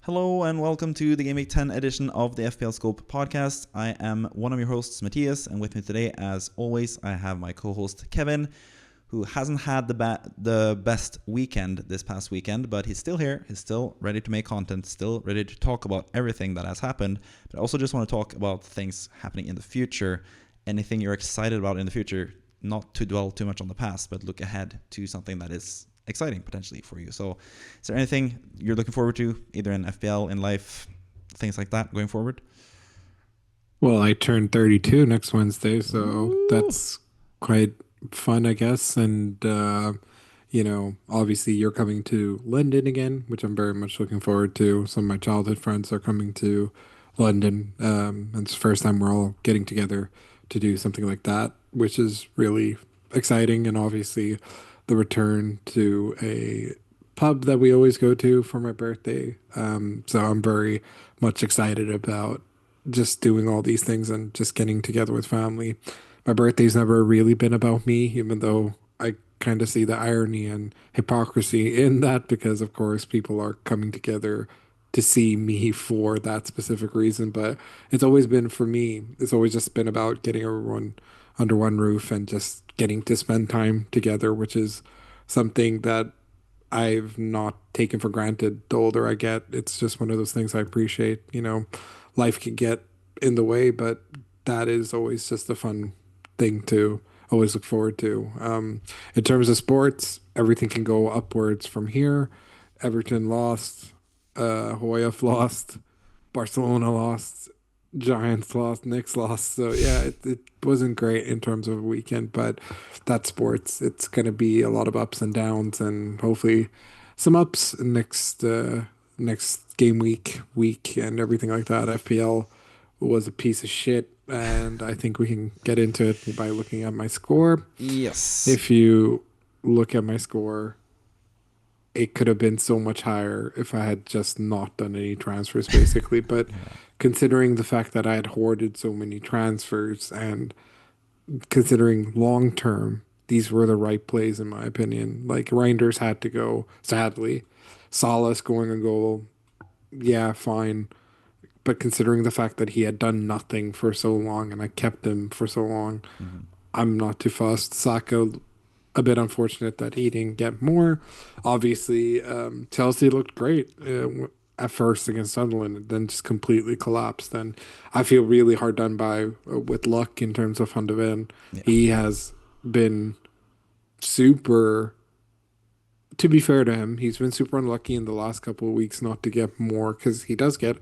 Hello and welcome to the Gameweek 10 edition of the FPL Scope podcast. I am one of your hosts, Matthias, and with me today, as always, I have my co-host Kevin, who hasn't had the best weekend this past weekend, but he's still here. He's still ready to make content, still ready to talk about everything that has happened, but I also just want to talk about things happening in the future, anything you're excited about in the future, not to dwell too much on the past, but look ahead to something that is exciting potentially for you. So is there anything you're looking forward to, either in FPL, in life, things like that going forward? Well, I turn 32 next Wednesday, so Ooh. That's quite fun, I guess. And, obviously you're coming to London again, which I'm very much looking forward to. Some of my childhood friends are coming to London. And it's the first time we're all getting together to do something like that, which is really exciting. And obviously the return to a pub that we always go to for my birthday. So I'm very much excited about just doing all these things and just getting together with family. My birthday's never really been about me, even though I kind of see the irony and hypocrisy in that because, of course, people are coming together to see me for that specific reason. But it's always been for me, it's always just been about getting everyone under one roof and just getting to spend time together, which is something that I've not taken for granted the older I get. It's just one of those things I appreciate. Life can get in the way, but that is always just a fun thing to always look forward to. In terms of sports, everything can go upwards from here. Everton lost, Hoyaf lost, Barcelona lost, Giants lost, Knicks lost. So yeah, it wasn't great in terms of a weekend, but that's sports. It's going to be a lot of ups and downs, and hopefully some ups next game week and everything like that. FPL was a piece of shit, and I think we can get into it by looking at my score. Yes. If you look at my score, it could have been so much higher if I had just not done any transfers, basically. But considering the fact that I had hoarded so many transfers and considering long term, these were the right plays, in my opinion. Like, Reinders had to go, sadly. Salas going a goal, yeah, fine. But considering the fact that he had done nothing for so long and I kept him for so long, I'm not too fussed. Saka, a bit unfortunate that he didn't get more. Obviously, Chelsea looked great at first against Sunderland, and then just completely collapsed. And I feel really hard done by with luck in terms of Van de Ven. Yeah. He has been super. To be fair to him, he's been super unlucky in the last couple of weeks not to get more because he does get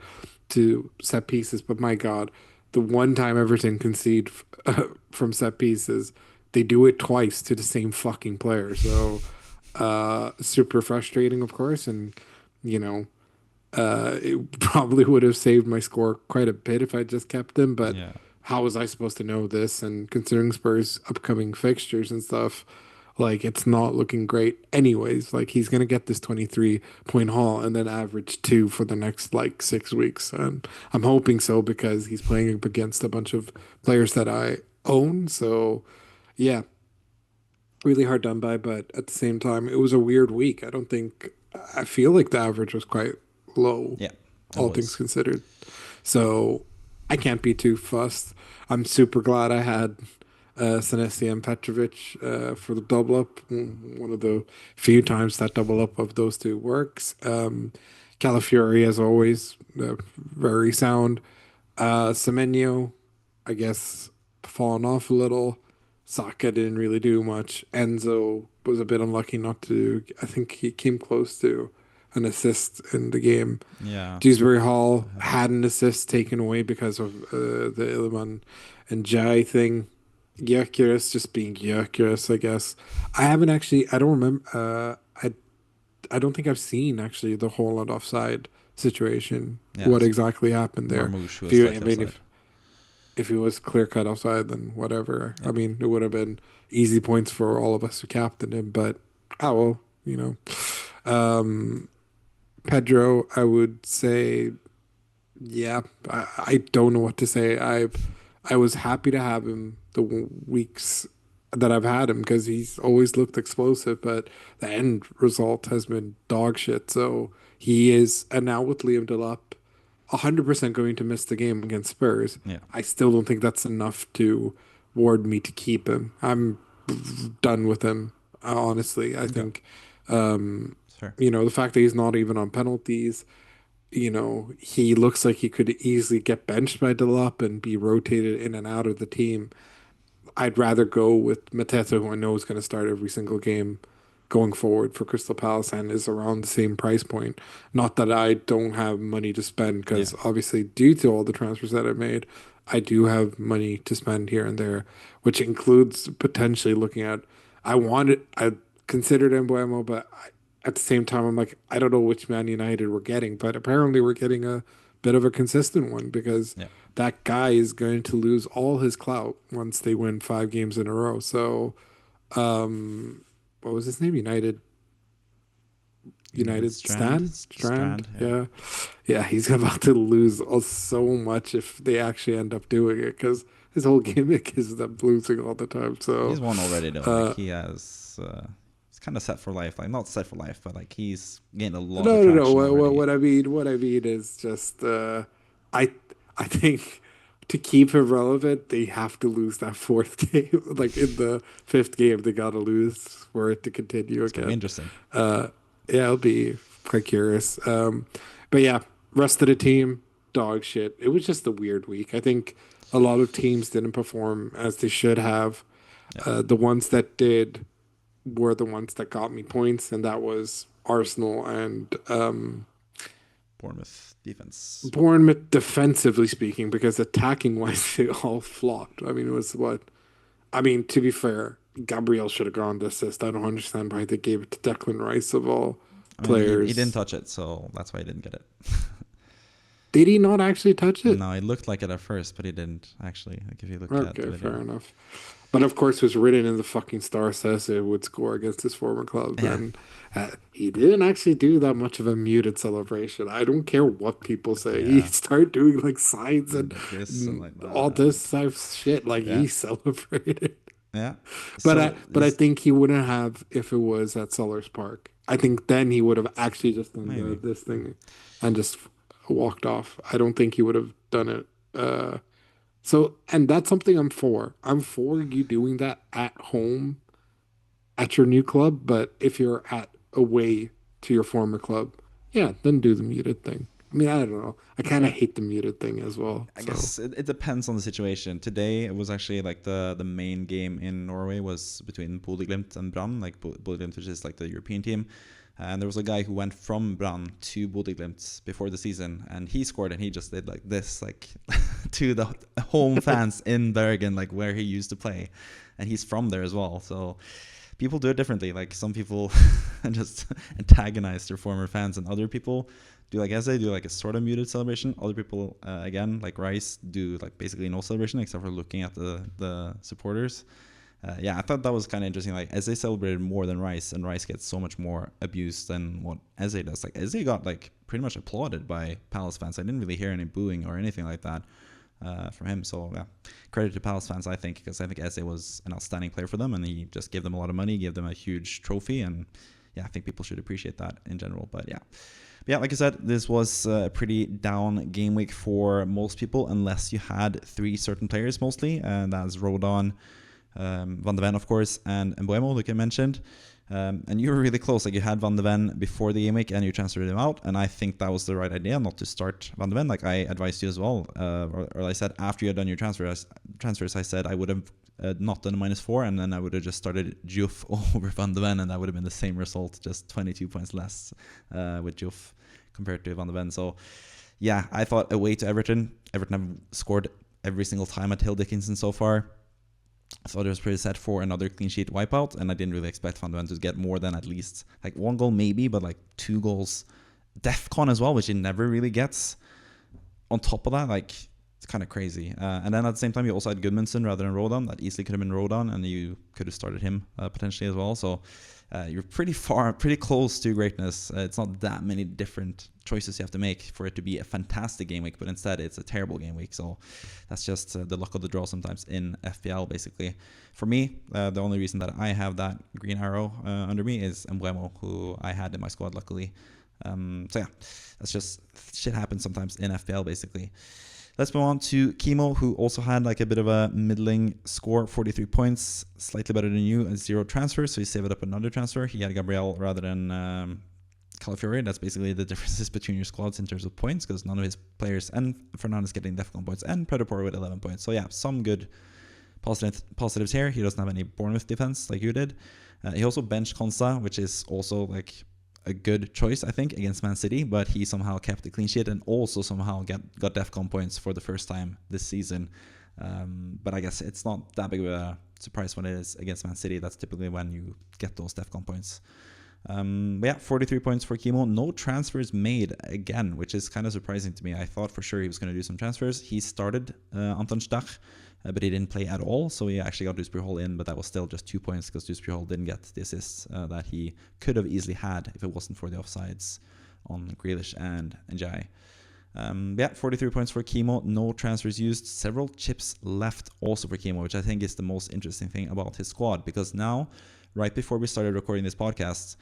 to set pieces. But my God, the one time Everton concede from set pieces, they do it twice to the same fucking player. So super frustrating, of course. And, it probably would have saved my score quite a bit if I just kept him. But Yeah. how was I supposed to know this? And considering Spurs' upcoming fixtures and stuff, like, it's not looking great anyways. Like, he's going to get this 23-point haul and then average 2 for the next, 6 weeks. And I'm hoping so because he's playing up against a bunch of players that I own. So, yeah, really hard done by. But at the same time, it was a weird week. I feel like the average was quite low, Yeah. all things considered. So I can't be too fussed. I'm super glad I had Senesi and Petrovic for the double up. One of the few times that double up of those two works. Calafiori, as always, very sound. Semenyo, I guess, fallen off a little. Saka didn't really do much. Enzo was a bit unlucky not to. I think he came close to an assist in the game. Yeah. Dewsbury Hall had an assist taken away because of the Illiman and Jai thing. Gyökeres just being Gyökeres, I guess. I don't remember. I don't think I've seen actually the Haaland offside situation. Yeah, What exactly happened there? Marmoush was If you, slightly I mean, offside. if it was clear cut offside, then whatever. I mean, it would have been easy points for all of us who captained him. But well, Pedro, I would say, yeah. I don't know what to say. I was happy to have him the weeks that I've had him because he's always looked explosive, but the end result has been dog shit. So he is, and now with Liam Delap, 100% going to miss the game against Spurs. Yeah. I still don't think that's enough to ward me to keep him. I'm done with him, honestly. I Okay. think, Fair. the fact that he's not even on penalties, he looks like he could easily get benched by Delap and be rotated in and out of the team. I'd rather go with Mateta, who I know is going to start every single game going forward for Crystal Palace and is around the same price point. Not that I don't have money to spend, Yeah. because obviously, due to all the transfers that I've made, I do have money to spend here and there, which includes potentially looking at. I considered Embuemo, but at the same time, I'm like, I don't know which Man United we're getting, but apparently we're getting a bit of a consistent one because Yeah. that guy is going to lose all his clout once they win 5 games in a row. So, what was his name? United United Strand. Strand. Yeah. Yeah. He's about to lose so much if they actually end up doing it because his whole gimmick is them losing all the time. He's So, won already though. Like uh, he has. He's kind of set for life. Like not set for life, but like he's gained a lot of no. traction already. What I mean is just, I, I think to keep him relevant, they have to lose that fourth game. Like in the fifth game, they got to lose for it to continue It's gonna be again. interesting. Uh, yeah, I'll be quite curious. But yeah, rest of the team, dog shit. It was just a weird week. I think a lot of teams didn't perform as they should have. Yeah. The ones that did were the ones that got me points, and that was Arsenal and Bournemouth defense. Bournemouth, defensively speaking, because attacking wise, they all flopped. I mean, it was what? I mean, to be fair, Gabriel should have gone to assist. I don't understand why they gave it to Declan Rice of all I mean, he didn't players. touch it, so that's why he didn't get it. Did he not actually touch it? No, it looked like it at first, but he didn't actually. Like if you look at the Okay, video. fair enough. But of course, it was written in the fucking star says it would score against his former club, Yeah. and he didn't actually do that much of a muted celebration. I don't care what people say. He Yeah. started doing like signs and, This and like all that. this type of shit. Like Yeah. he celebrated. Yeah. But So I this think he wouldn't have if it was at Sellers Park. I think then he would have actually just done maybe. this thing and just walked off. I don't think he would have done it. And that's something I'm for. I'm for you doing that at home at your new club, but if you're at away to your former club, yeah, then do the muted thing. I mean, I don't know. I kind of hate the muted thing as well. I So, guess it depends on the situation. Today it was actually like the main game in Norway was between Bodø/Glimt and Brann, like Bodø/Glimt, which is like the European team. And there was a guy who went from Brann to Bodø/Glimt before the season, and he scored, and he just did like this, like to the home fans in Bergen, like where he used to play, and he's from there as well. So people do it differently. Like some people just antagonize their former fans, and other people do like Eze, do like a sort of muted celebration. Other people, again, like Rice, do like basically no celebration except for looking at the supporters. Yeah, I thought that was kind of interesting. Like Eze celebrated more than Rice, and Rice gets so much more abuse than what Eze does. Like Eze got like pretty much applauded by Palace fans. I didn't really hear any booing or anything like that from him. So yeah, credit to Palace fans, I think, because I think Eze was an outstanding player for them, and he just gave them a lot of money, gave them a huge trophy, and yeah, I think people should appreciate that in general. But yeah, like I said, this was a pretty down game week for most people, unless you had three certain players mostly, and that's Rodon, Van de Ven, of course, and Mbuemo, like I mentioned. And you were really close. Like you had Van de Ven before the game week, and you transferred him out. And I think that was the right idea, not to start Van de Ven. Like I advised you as well, or I said after you had done your transfers, I said I would have not done a -4, and then I would have just started Juve over Van de Ven, and that would have been the same result, just 22 points less with Juve compared to Van de Ven. So yeah, I thought away to Everton have scored every single time at Hill Dickinson so far. I thought it was pretty set for another clean sheet wipeout, and I didn't really expect Van de Ven to get more than at least like 1 goal maybe, but like 2 goals. DEFCON as well, which he never really gets. On top of that, like It's kind of crazy. And then at the same time, you also had Gudmundsson rather than Rodan. That easily could have been Rodan, and you could have started him potentially as well. So you're pretty close to greatness. It's not that many different choices you have to make for it to be a fantastic game week, but instead it's a terrible game week. So that's just the luck of the draw sometimes in FPL, basically. For me, the only reason that I have that green arrow under me is Embuemo, who I had in my squad, luckily. So yeah, that's just shit happens sometimes in FPL, basically. Let's move on to Kimo, who also had like a bit of a middling score, 43 points, slightly better than you, and 0 transfers. So he saved up another transfer. He had Gabriel rather than Calafiori. That's basically the differences between your squads in terms of points, because none of his players, and Fernandes getting Defcon points, and Predapor with 11 points. So yeah, some good positives here. He doesn't have any Bournemouth defense like you did. He also benched Konsa, which is also like a good choice, I think, against Man City, but he somehow kept the clean sheet and also somehow got Defcon points for the first time this season. But I guess it's not that big of a surprise when it is against Man City. That's typically when you get those Defcon points. But yeah, 43 points for Kimo. No transfers made again, which is kind of surprising to me. I thought for sure he was going to do some transfers. He started Anton Stach, but he didn't play at all, so he actually got Dewsbury Hall in, but that was still just 2 points because Dewsbury Hall didn't get the assists that he could have easily had if it wasn't for the offsides on Grealish and Njai. Yeah, 43 points for Kimo, no transfers used, several chips left also for Kimo, which I think is the most interesting thing about his squad, because now, right before we started recording this podcast,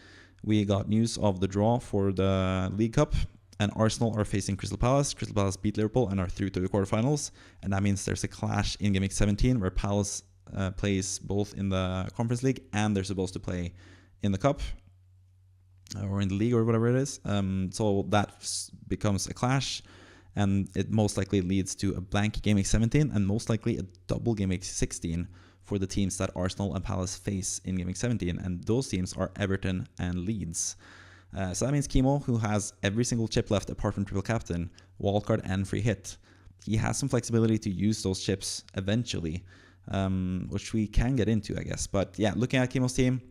we got news of the draw for the League Cup, and Arsenal are facing Crystal Palace. Crystal Palace beat Liverpool and are through to the quarterfinals. And that means there's a clash in Gameweek 17 where Palace plays both in the Conference League and they're supposed to play in the Cup or in the league or whatever it is. So that becomes a clash, and it most likely leads to a blank Gameweek 17 and most likely a double Gameweek 16 for the teams that Arsenal and Palace face in Gameweek 17. And those teams are Everton and Leeds. So that means Kimo, who has every single chip left apart from triple captain, wildcard and free hit, he has some flexibility to use those chips eventually, which we can get into, I guess. But yeah, looking at Kimo's team,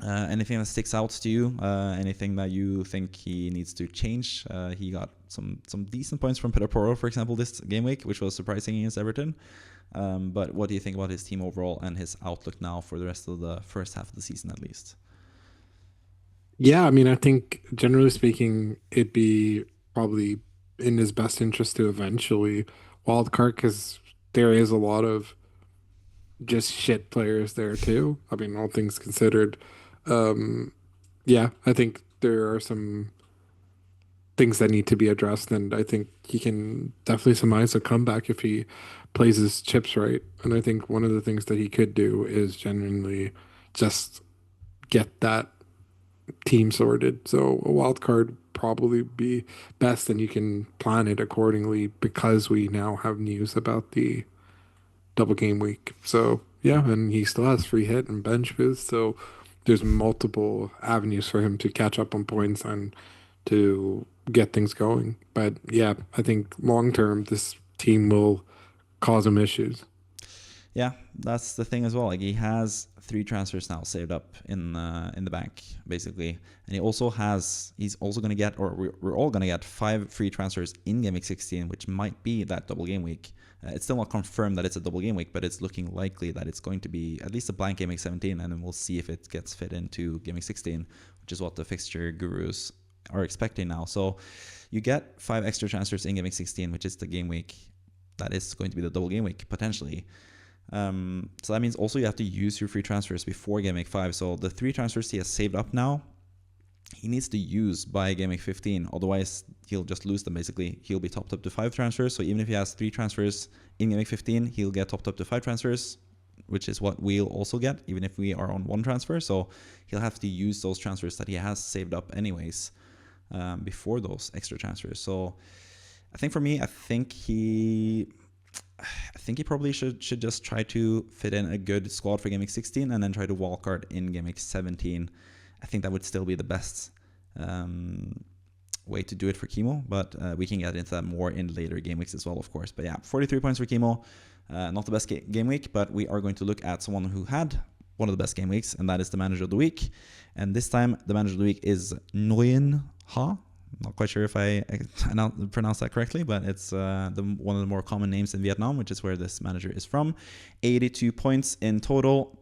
anything that sticks out to you, anything that you think he needs to change? He got some decent points from Pedaporo, for example, this game week, which was surprising against Everton. But what do you think about his team overall and his outlook now for the rest of the first half of the season at least? Yeah, I mean, I think generally speaking, it'd be probably in his best interest to eventually wildcard, because there is a lot of just shit players there too. I mean, all things considered. Um, yeah, I think there are some things that need to be addressed, and I think he can definitely surmise a comeback if he plays his chips right. And I think one of the things that he could do is genuinely just get that team sorted. So a wild card probably be best, and you can plan it accordingly because we now have news about the double game week. So yeah, and he still has free hit and bench boost. So there's multiple avenues for him to catch up on points and to get things going. But yeah, I think long term this team will cause him issues. Yeah, that's the thing as well. Like, he has 3 transfers now saved up in the bank, basically, and he's also going to get, or we're all going to get 5 free transfers in Game Week 16, which might be that double game week. It's still not confirmed that it's a double game week, but it's looking likely that it's going to be at least a blank Game Week 17, and then we'll see if it gets fit into Game Week 16, which is what the fixture gurus are expecting now. So you get 5 extra transfers in Game Week 16, which is the game week that is going to be the double game week potentially. So that means also you have to use your free transfers before Game Week 5. So the 3 transfers he has saved up now, he needs to use by Game Week 15. Otherwise, he'll just lose them, basically. He'll be topped up to 5 transfers. So even if he has 3 transfers in Game Week 15, he'll get topped up to 5 transfers, which is what we'll also get, even if we are on 1 transfer. So he'll have to use those transfers that he has saved up anyways before those extra transfers. So I think for me, I think he probably should just try to fit in a good squad for Game Week 16 and then try to wildcard in Game Week 17. I think that would still be the best way to do it for Kimo, but we can get into that more in later game weeks as well, of course. But yeah, 43 points for Kimo. Not the best game week, but we are going to look at someone who had one of the best game weeks, and that is the manager of the week. And this time, the manager of the week is Nguyen Ha. not quite sure if I pronounced that correctly, but it's one of the more common names in Vietnam, which is where this manager is from. 82 points in total,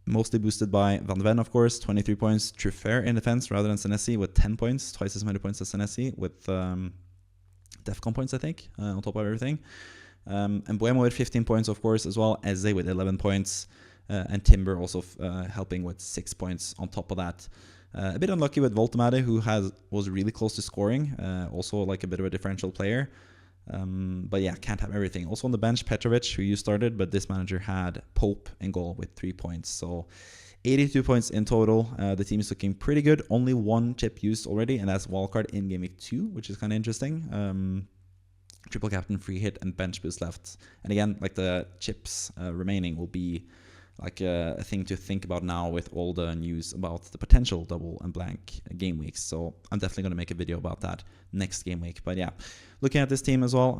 mostly boosted by Van de Ven, of course. 23 points. Truffert in defense rather than Senesi with 10 points, twice as many points as Senesi with Defcon points, I think, on top of everything. And Buemo with 15 points, of course, as well. Eze with 11 points. And Timber also helping with 6 points on top of that. A bit unlucky with Voltemade, who was really close to scoring. Also like a bit of a differential player. But yeah, can't have everything. Also on the bench, Petrovic, who you started, but this manager had Pope in goal with 3 points. So 82 points in total. The team is looking pretty good. Only one chip used already, and that's Wildcard in Gameweek 2, which is kind of interesting. Triple captain, free hit, and bench boost left. And again, like the chips remaining will be like a thing to think about now with all the news about the potential double and blank game weeks. So I'm definitely going to make a video about that next game week. But yeah, looking at this team as well,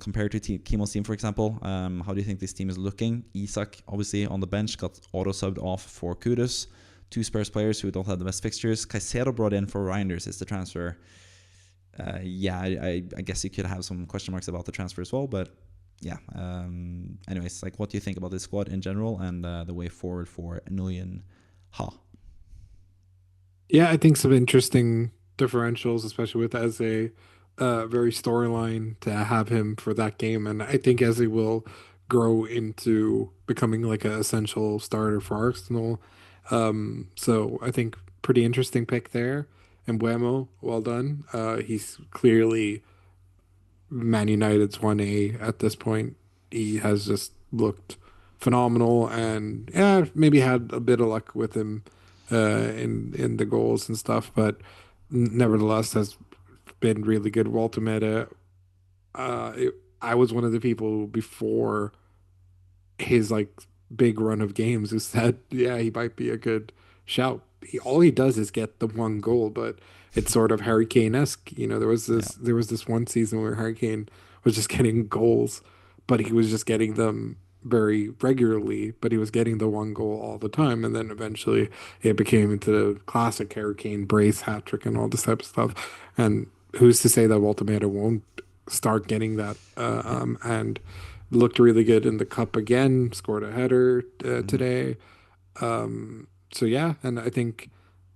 compared to Kimo's team, for example, how do you think this team is looking? Isak, obviously, on the bench, got auto-subbed off for Kudus. 2 Spurs players who don't have the best fixtures. Caicedo brought in for Reinders is the transfer. Yeah, I guess you could have some question marks about the transfer as well, but yeah. Anyways, like, what do you think about this squad in general and the way forward for Nguyen Ha? Yeah, I think some interesting differentials, especially with as a very storyline to have him for that game, and I think as he will grow into becoming like an essential starter for Arsenal. So I think pretty interesting pick there. And Buemo, well done. He's clearly Man United's 1A at this point. He has just looked phenomenal, and yeah, maybe had a bit of luck with him in the goals and stuff, but nevertheless has been really good. Walter Meta, I was one of the people before his like big run of games who said, yeah, he might be a good shout. All he does is get the one goal, but it's sort of Harry Kane-esque. You know, there was this one season where Harry Kane was just getting goals, but he was just getting them very regularly, but he was getting the one goal all the time. And then eventually it became into the classic Harry Kane brace hat trick and all this type of stuff. And who's to say that Walter Meta won't start getting that? And looked really good in the cup again, scored a header today. So yeah, and I think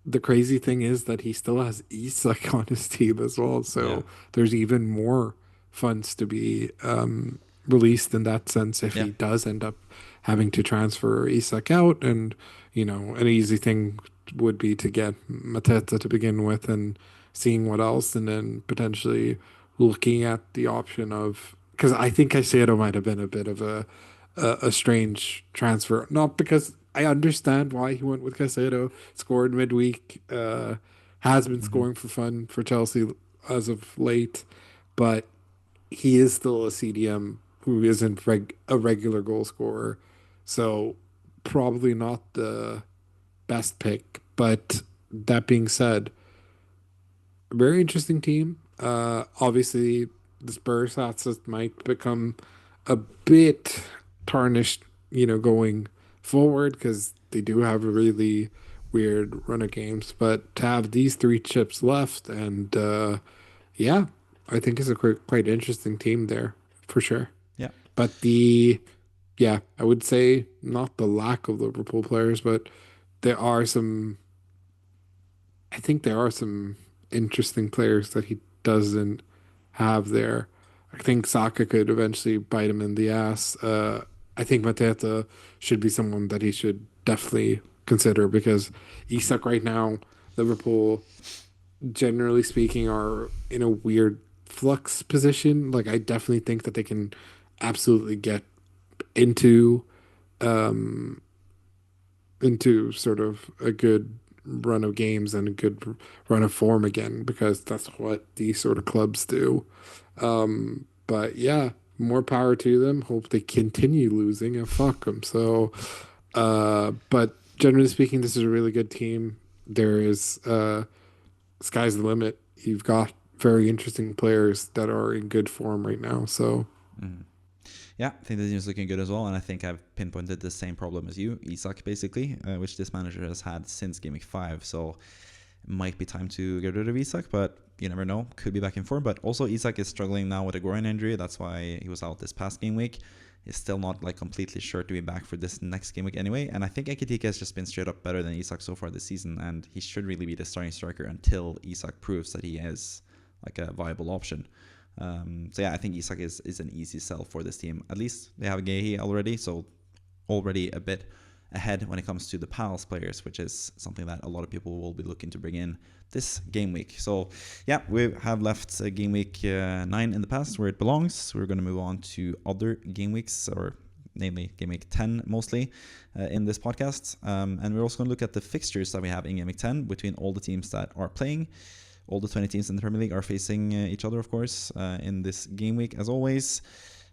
the crazy thing is that he still has Isak on his team as well. So there's even more funds to be released in that sense if he does end up having to transfer Isak out. And, you know, an easy thing would be to get Mateta to begin with and seeing what else, and then potentially looking at the option of, because I think Caicedo might have been a bit of a strange transfer. Not because I understand why he went with Caicedo, scored midweek, has been scoring for fun for Chelsea as of late, but he is still a CDM who isn't a regular goal scorer. So probably not the best pick. But that being said, very interesting team. Obviously, the Spurs assets might become a bit tarnished, you know, going forward because they do have a really weird run of games. But to have these 3 chips left, and yeah, I think it's a quite interesting team there for sure. Yeah. But I would say not the lack of Liverpool players, but there are some. I think there are some interesting players that he doesn't have there. I think Saka could eventually bite him in the ass. I think Mateta should be someone that he should definitely consider because Isak right now, Liverpool, generally speaking, are in a weird flux position. Like I definitely think that they can absolutely get into um into sort of a good run of games and a good run of form again because that's what these sort of clubs do. But yeah, more power to them. Hope they continue losing and fuck them. So, but generally speaking, this is a really good team. There is sky's the limit. You've got very interesting players that are in good form right now. So. Yeah, I think the team is looking good as well, and I think I've pinpointed the same problem as you, Isak, basically, which this manager has had since Game Week 5. So, it might be time to get rid of Isak, but you never know. Could be back in form. But also Isak is struggling now with a groin injury. That's why he was out this past game week. He's still not like completely sure to be back for this next game week anyway. And I think Ekitika has just been straight up better than Isak so far this season, and he should really be the starting striker until Isak proves that he is like a viable option. So yeah, I think Isak is an easy sell for this team. At least they have Gehi already, so already a bit ahead when it comes to the Palace players, which is something that a lot of people will be looking to bring in this game week. So yeah, we have left game week 9 in the past where it belongs. We're going to move on to other game weeks, or namely game week 10 mostly in this podcast. And we're also going to look at the fixtures that we have in game week 10 between all the teams that are playing. All the 20 teams in the Premier League are facing each other, of course, in this game week, as always.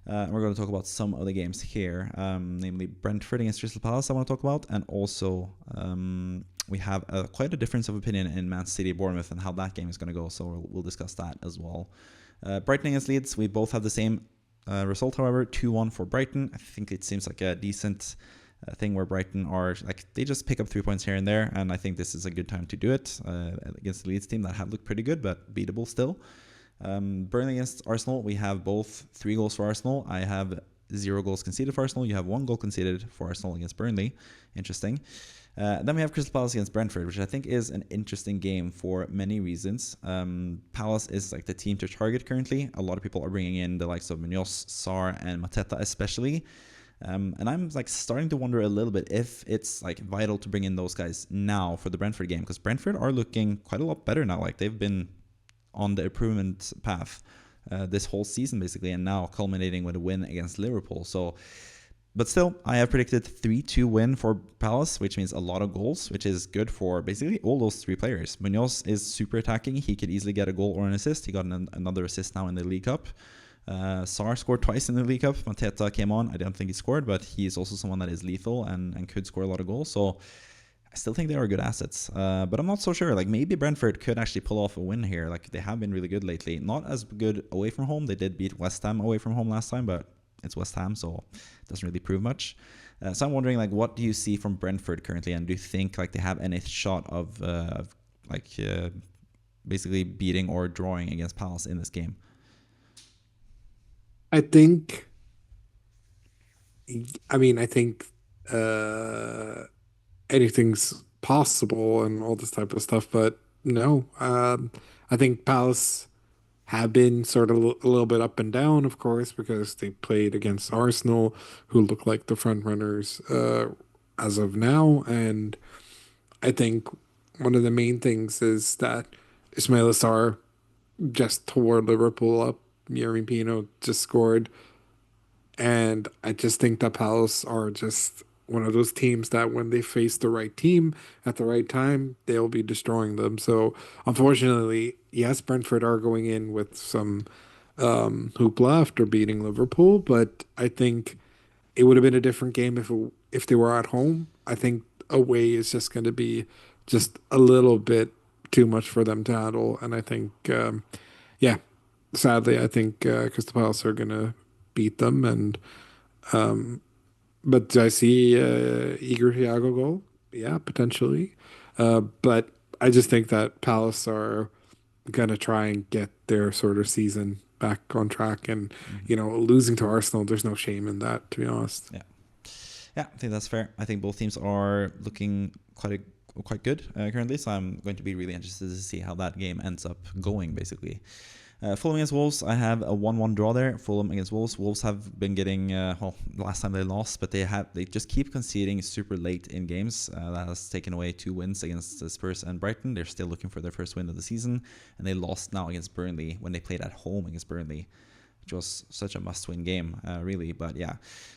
We're going to talk about some of the games here, namely Brentford against Crystal Palace I want to talk about, and also we have quite a difference of opinion in Man City Bournemouth and how that game is going to go, so we'll discuss that as well. Brighton against Leeds, we both have the same result, however, 2-1 for Brighton. I think it seems like a decent thing where Brighton are like, they just pick up 3 points here and there, and I think this is a good time to do it against the Leeds team that have looked pretty good but beatable still. Burnley against Arsenal, we have both 3 goals for Arsenal. I have 0 goals conceded for Arsenal. You have 1 goal conceded for Arsenal against Burnley. Interesting. Then we have Crystal Palace against Brentford, which I think is an interesting game for many reasons. Palace is like the team to target currently. A lot of people are bringing in the likes of Munoz, Sarr, and Mateta especially. And I'm like starting to wonder a little bit if it's like vital to bring in those guys now for the Brentford game, because Brentford are looking quite a lot better now. Like they've been on the improvement path this whole season basically, and now culminating with a win against Liverpool. So, but still, I have predicted 3-2 win for Palace, which means a lot of goals, which is good for basically all those 3 players. Munoz is super attacking. He could easily get a goal or an assist. He got another assist now in the League Cup. Sarr scored twice in the League Cup. Mateta came on. I don't think he scored, but he is also someone that is lethal and could score a lot of goals. So I still think they are good assets, but I'm not so sure. Like maybe Brentford could actually pull off a win here. Like they have been really good lately. Not as good away from home. They did beat West Ham away from home last time, but it's West Ham, so it doesn't really prove much. So I'm wondering, like, what do you see from Brentford currently, and do you think like they have any shot of basically beating or drawing against Palace in this game? I think anything's possible and all this type of stuff, but no. I think Palace have been sort of a little bit up and down, of course, because they played against Arsenal, who look like the front runners as of now. And I think one of the main things is that Ismaila Sarr just tore Liverpool up. Yeremy Pino just scored. And I just think that Palace are just one of those teams that when they face the right team at the right time, they'll be destroying them. So unfortunately, yes, Brentford are going in with some hoopla after beating Liverpool, but I think it would have been a different game if they were at home. I think away is just going to be just a little bit too much for them to handle, and I think yeah, sadly, I think Crystal Palace are going to beat them, and but do I see Igor Thiago goal? Yeah, potentially. But I just think that Palace are gonna try and get their sort of season back on track, and losing to Arsenal, there's no shame in that, to be honest. Yeah, I think that's fair. I think both teams are looking quite good currently, so I'm going to be really interested to see how that game ends up going, basically. Fulham against Wolves, I have a 1-1 draw there. Fulham against Wolves. Wolves have been getting, last time they lost, but they just keep conceding super late in games. That has taken away 2 wins against Spurs and Brighton. They're still looking for their first win of the season, and they lost now against Burnley when they played at home against Burnley, which was such a must-win game, really. But yeah,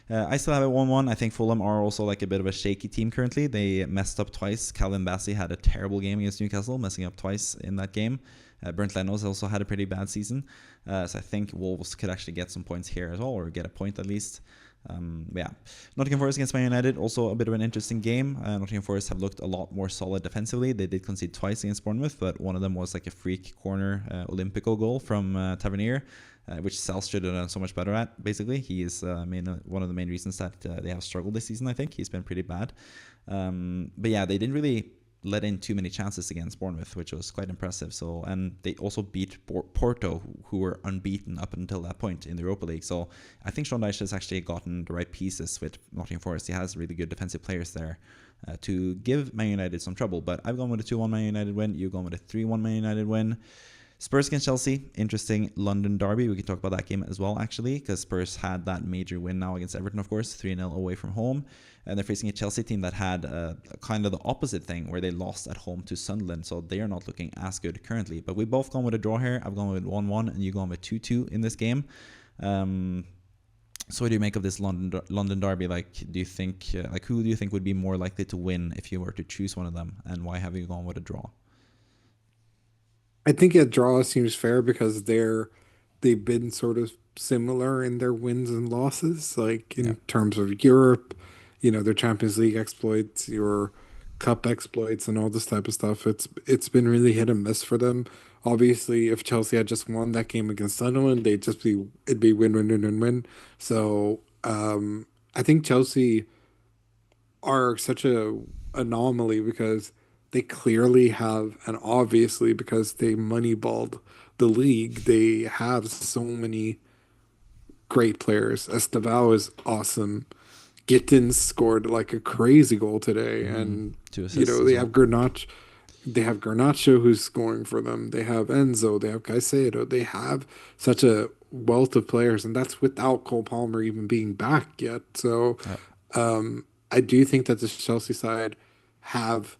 I still have it 1-1. I think Fulham are also like a bit of a shaky team currently. They messed up twice. Calvin Bassey had a terrible game against Newcastle, messing up twice in that game. Bernd Leno's also had a pretty bad season. So I think Wolves could actually get some points here as well, or get a point at least. Yeah, Nottingham Forest against Man United, also a bit of an interesting game. Nottingham Forest have looked a lot more solid defensively. They did concede twice against Bournemouth, but one of them was like a freak corner Olympico goal from Tavernier, which Sels should have done so much better at, basically. He is one of the main reasons that they have struggled this season, I think. He's been pretty bad. But yeah, they didn't really let in too many chances against Bournemouth, which was quite impressive. So, and they also beat Porto, who were unbeaten up until that point in the Europa League. So I think Sean Dyche has actually gotten the right pieces with Nottingham Forest. He has really good defensive players there to give Man United some trouble. But I've gone with a 2-1 Man United win. You've gone with a 3-1 Man United win. Spurs against Chelsea, interesting London derby. We can talk about that game as well, actually, because Spurs had that major win now against Everton, of course, 3-0 away from home. And they're facing a Chelsea team that had kind of the opposite thing, where they lost at home to Sunderland, so they are not looking as good currently. But we both gone with a draw here. I've gone with 1-1, and you've gone with 2-2 in this game. So what do you make of this London derby? Like, do you think, who do you think would be more likely to win if you were to choose one of them, and why have you gone with a draw? I think a draw seems fair because they've been sort of similar in their wins and losses, like Yeah. in terms of Europe, their Champions League exploits, your cup exploits, and all this type of stuff. It's been really hit and miss for them. Obviously, if Chelsea had just won that game against Sunderland, it'd be win win win win win. So I think Chelsea are such a anomaly because they clearly have, and obviously because they moneyballed the league, they have so many great players. Esteval is awesome. Gittins scored like a crazy goal today, and 2 assists they as have well. Garnacho who's scoring for them. They have Enzo. They have Caicedo. They have such a wealth of players, and that's without Cole Palmer even being back yet. So Yeah. I do think that the Chelsea side have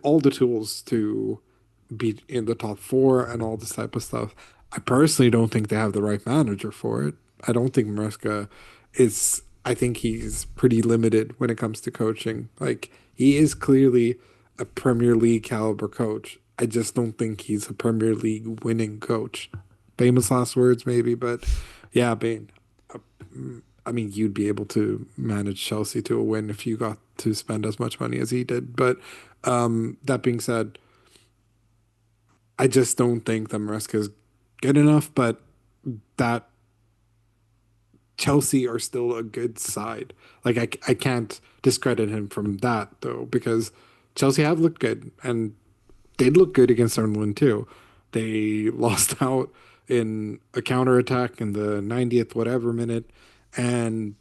all the tools to be in the top four and all this type of stuff. I personally don't think they have the right manager for it. I don't think Maresca is. I think he's pretty limited when it comes to coaching. Like, he is clearly a Premier League caliber coach. I just don't think he's a Premier League winning coach. Famous last words, maybe, but yeah, Bane. I mean, you'd be able to manage Chelsea to a win if you got to spend as much money as he did. But that being said, I just don't think that Maresca is good enough. But that Chelsea are still a good side. Like, I can't discredit him from that though, because Chelsea have looked good and they look good against Sunderland too. They lost out in a counterattack in the 90th whatever minute, and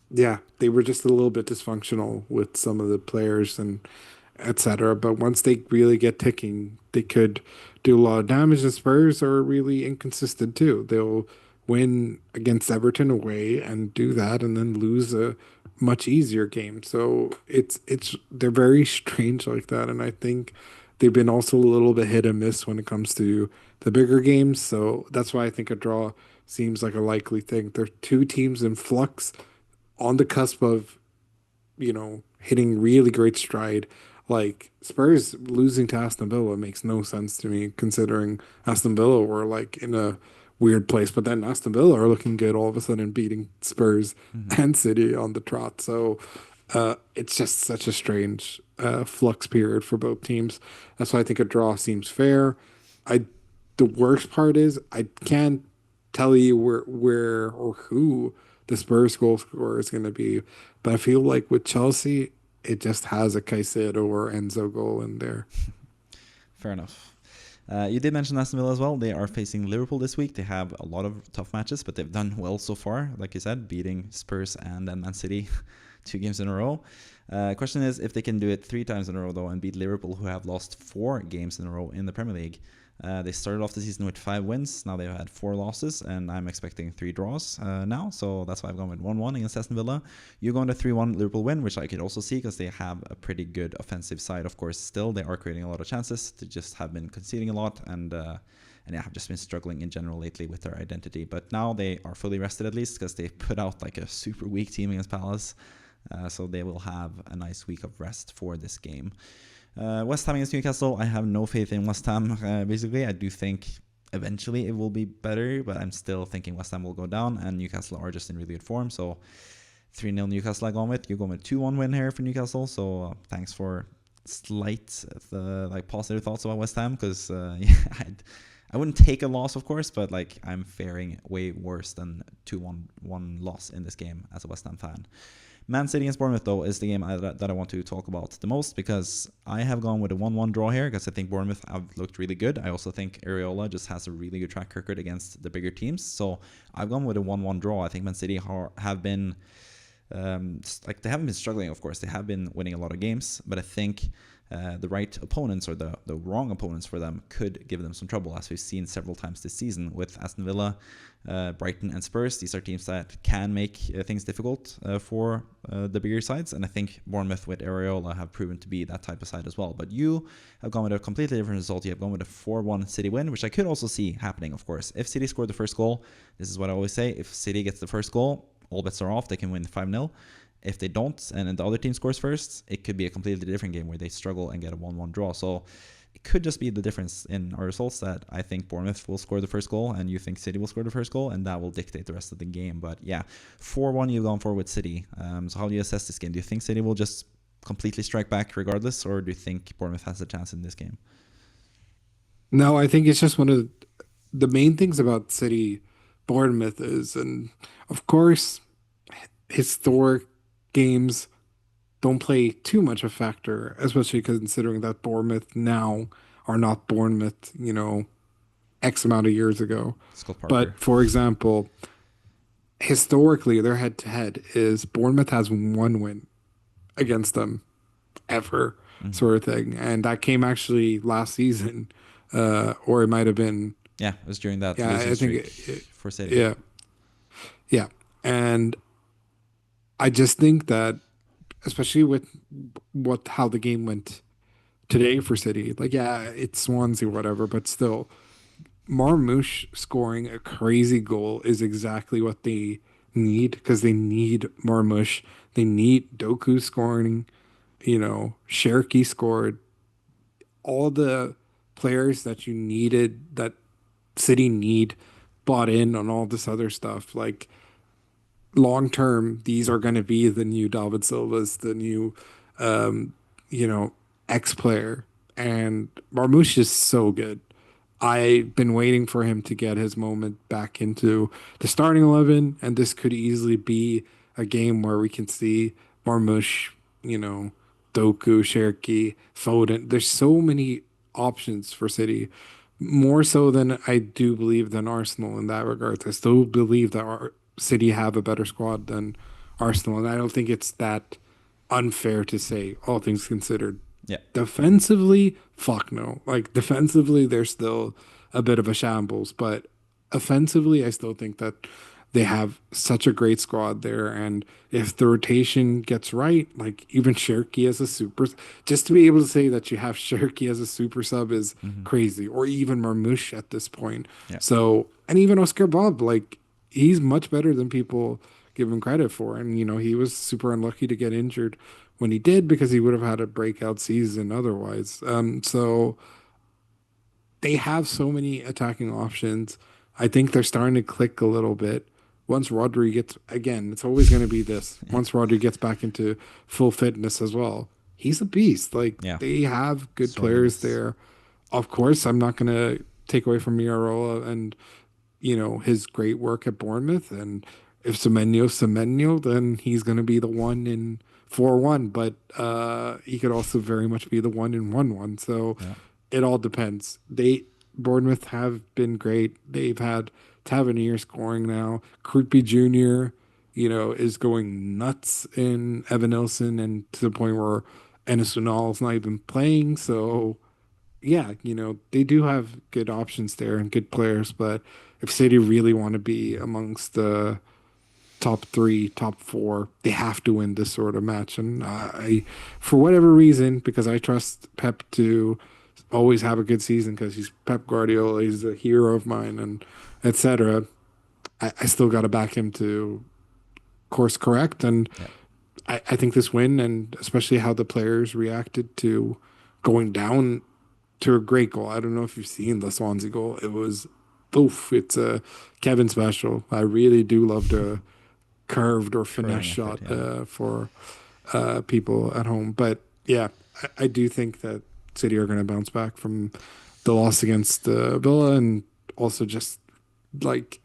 yeah, they were just a little bit dysfunctional with some of the players and etc. But once they really get ticking, they could do a lot of damage. And Spurs are really inconsistent too. They'll win against Everton away and do that, and then lose a much easier game. So it's they're very strange like that, and I think they've been also a little bit hit and miss when it comes to the bigger games. So that's why I think a draw seems like a likely thing. They're two teams in flux on the cusp of, hitting really great stride. Like, Spurs losing to Aston Villa makes no sense to me, considering Aston Villa were like in a weird place, but then Aston Villa are looking good all of a sudden, beating Spurs and City on the trot. So it's just such a strange flux period for both teams. That's why I think a draw seems fair. I The worst part is I can't tell you where or who the Spurs goal scorer is going to be, but I feel like with Chelsea, it just has a Caicedo or Enzo goal in there. Fair enough. You did mention Aston Villa as well. They are facing Liverpool this week. They have a lot of tough matches, but they've done well so far. Like you said, beating Spurs and then Man City 2 games in a row. Question is if they can do it 3 times in a row, though, and beat Liverpool, who have lost 4 games in a row in the Premier League. They started off the season with 5 wins. Now they've had 4 losses, and I'm expecting 3 draws now. So that's why I've gone with 1-1 against Aston Villa. You're going to 3-1 Liverpool win, which I could also see because they have a pretty good offensive side. Of course, still they are creating a lot of chances. They just have been conceding a lot, and yeah, have just been struggling in general lately with their identity. But now they are fully rested at least because they put out like a super weak team against Palace. So they will have a nice week of rest for this game. West Ham against Newcastle, I have no faith in West Ham, basically. I do think eventually it will be better, but I'm still thinking West Ham will go down, and Newcastle are just in really good form. So 3-0 Newcastle I gone with. You're going with 2-1 win here for Newcastle, so thanks for slight positive thoughts about West Ham, because yeah, I wouldn't take a loss, of course, but like I'm faring way worse than 2-1 loss in this game as a West Ham fan. Man City against Bournemouth, though, is the game that I want to talk about the most, because I have gone with a 1-1 draw here because I think Bournemouth have looked really good. I also think Areola just has a really good track record against the bigger teams. So I've gone with a 1-1 draw. I think Man City have been, they haven't been struggling, of course. They have been winning a lot of games, but I think the right opponents or the wrong opponents for them could give them some trouble, as we've seen several times this season with Aston Villa, Brighton and Spurs. These are teams that can make things difficult for the bigger sides, and I think Bournemouth with Areola have proven to be that type of side as well. But you have gone with a completely different result. You have gone with a 4-1 City win, which I could also see happening, of course. If City scored the first goal, this is what I always say, if City gets the first goal, all bets are off. They can win 5-0. If they don't, and the other team scores first, it could be a completely different game where they struggle and get a 1-1 draw. So it could just be the difference in our results, that I think Bournemouth will score the first goal and you think City will score the first goal, and that will dictate the rest of the game. But yeah, 4-1 you've gone for with City. So how do you assess this game? Do you think City will just completely strike back regardless, or do you think Bournemouth has a chance in this game? No, I think it's just one of the main things about City Bournemouth is, and of course, historic games don't play too much a factor, especially considering that Bournemouth now are not Bournemouth, X amount of years ago. Scott Parker. But for example, historically, their head to head is Bournemouth has one win against them ever, sort of thing. And that came actually last season, or it might have been. Yeah, it was during that Yeah, losing I think streak for City. Yeah. Yeah. And I just think that, especially with how the game went today for City, like, yeah, it's Swansea or whatever, but still, Marmoush scoring a crazy goal is exactly what they need, because they need Marmoush. They need Doku scoring, Cherki scored. All the players that you needed, that City need, bought in on all this other stuff. Like, long term, these are going to be the new David Silva's, the new, um, X player. And Marmoush is so good. I've been waiting for him to get his moment back into the starting 11, and this could easily be a game where we can see Marmoush, Doku, Cherki, Foden. There's so many options for City, more so than I do believe than Arsenal in that regard. I still believe that our City have a better squad than Arsenal, and I don't think it's that unfair to say, all things considered. Yeah. Defensively, fuck no. Like, defensively, they're still a bit of a shambles, but offensively, I still think that they have such a great squad there. And if the rotation gets right, like, even Cherki as a super, just to be able to say that you have Cherki as a super sub is crazy, or even Marmoush at this point. Yeah. So, and even Oscar Bob, like, he's much better than people give him credit for. And, he was super unlucky to get injured when he did, because he would have had a breakout season otherwise. So they have so many attacking options. I think they're starting to click a little bit. Once Rodri gets, again, it's always going to be this. Once Rodri gets back into full fitness as well, he's a beast. Like, Yeah. they have good So players nice. there. Of course, I'm not going to take away from Miarola and, his great work at Bournemouth. And if Semenyo, then he's going to be the one in 4-1. But he could also very much be the one in 1-1. So Yeah. it all depends. Bournemouth have been great. They've had Tavernier scoring now. Krupke Jr., is going nuts in Evan Nilsson, and to the point where Enes Unal's not even playing. So yeah, they do have good options there and good players. But if City really want to be amongst the top three, top four, they have to win this sort of match. And for whatever reason, because I trust Pep to always have a good season, because he's Pep Guardiola, he's a hero of mine, and etc. I still got to back him to course correct. And Yeah. I think this win, and especially how the players reacted to going down to a great goal. I don't know if you've seen the Swansea goal. It was, oof, it's a Kevin special. I really do love the curved or finesse Curling shot effort, yeah. for people at home. But yeah, I do think that City are going to bounce back from the loss against Villa, and also just like,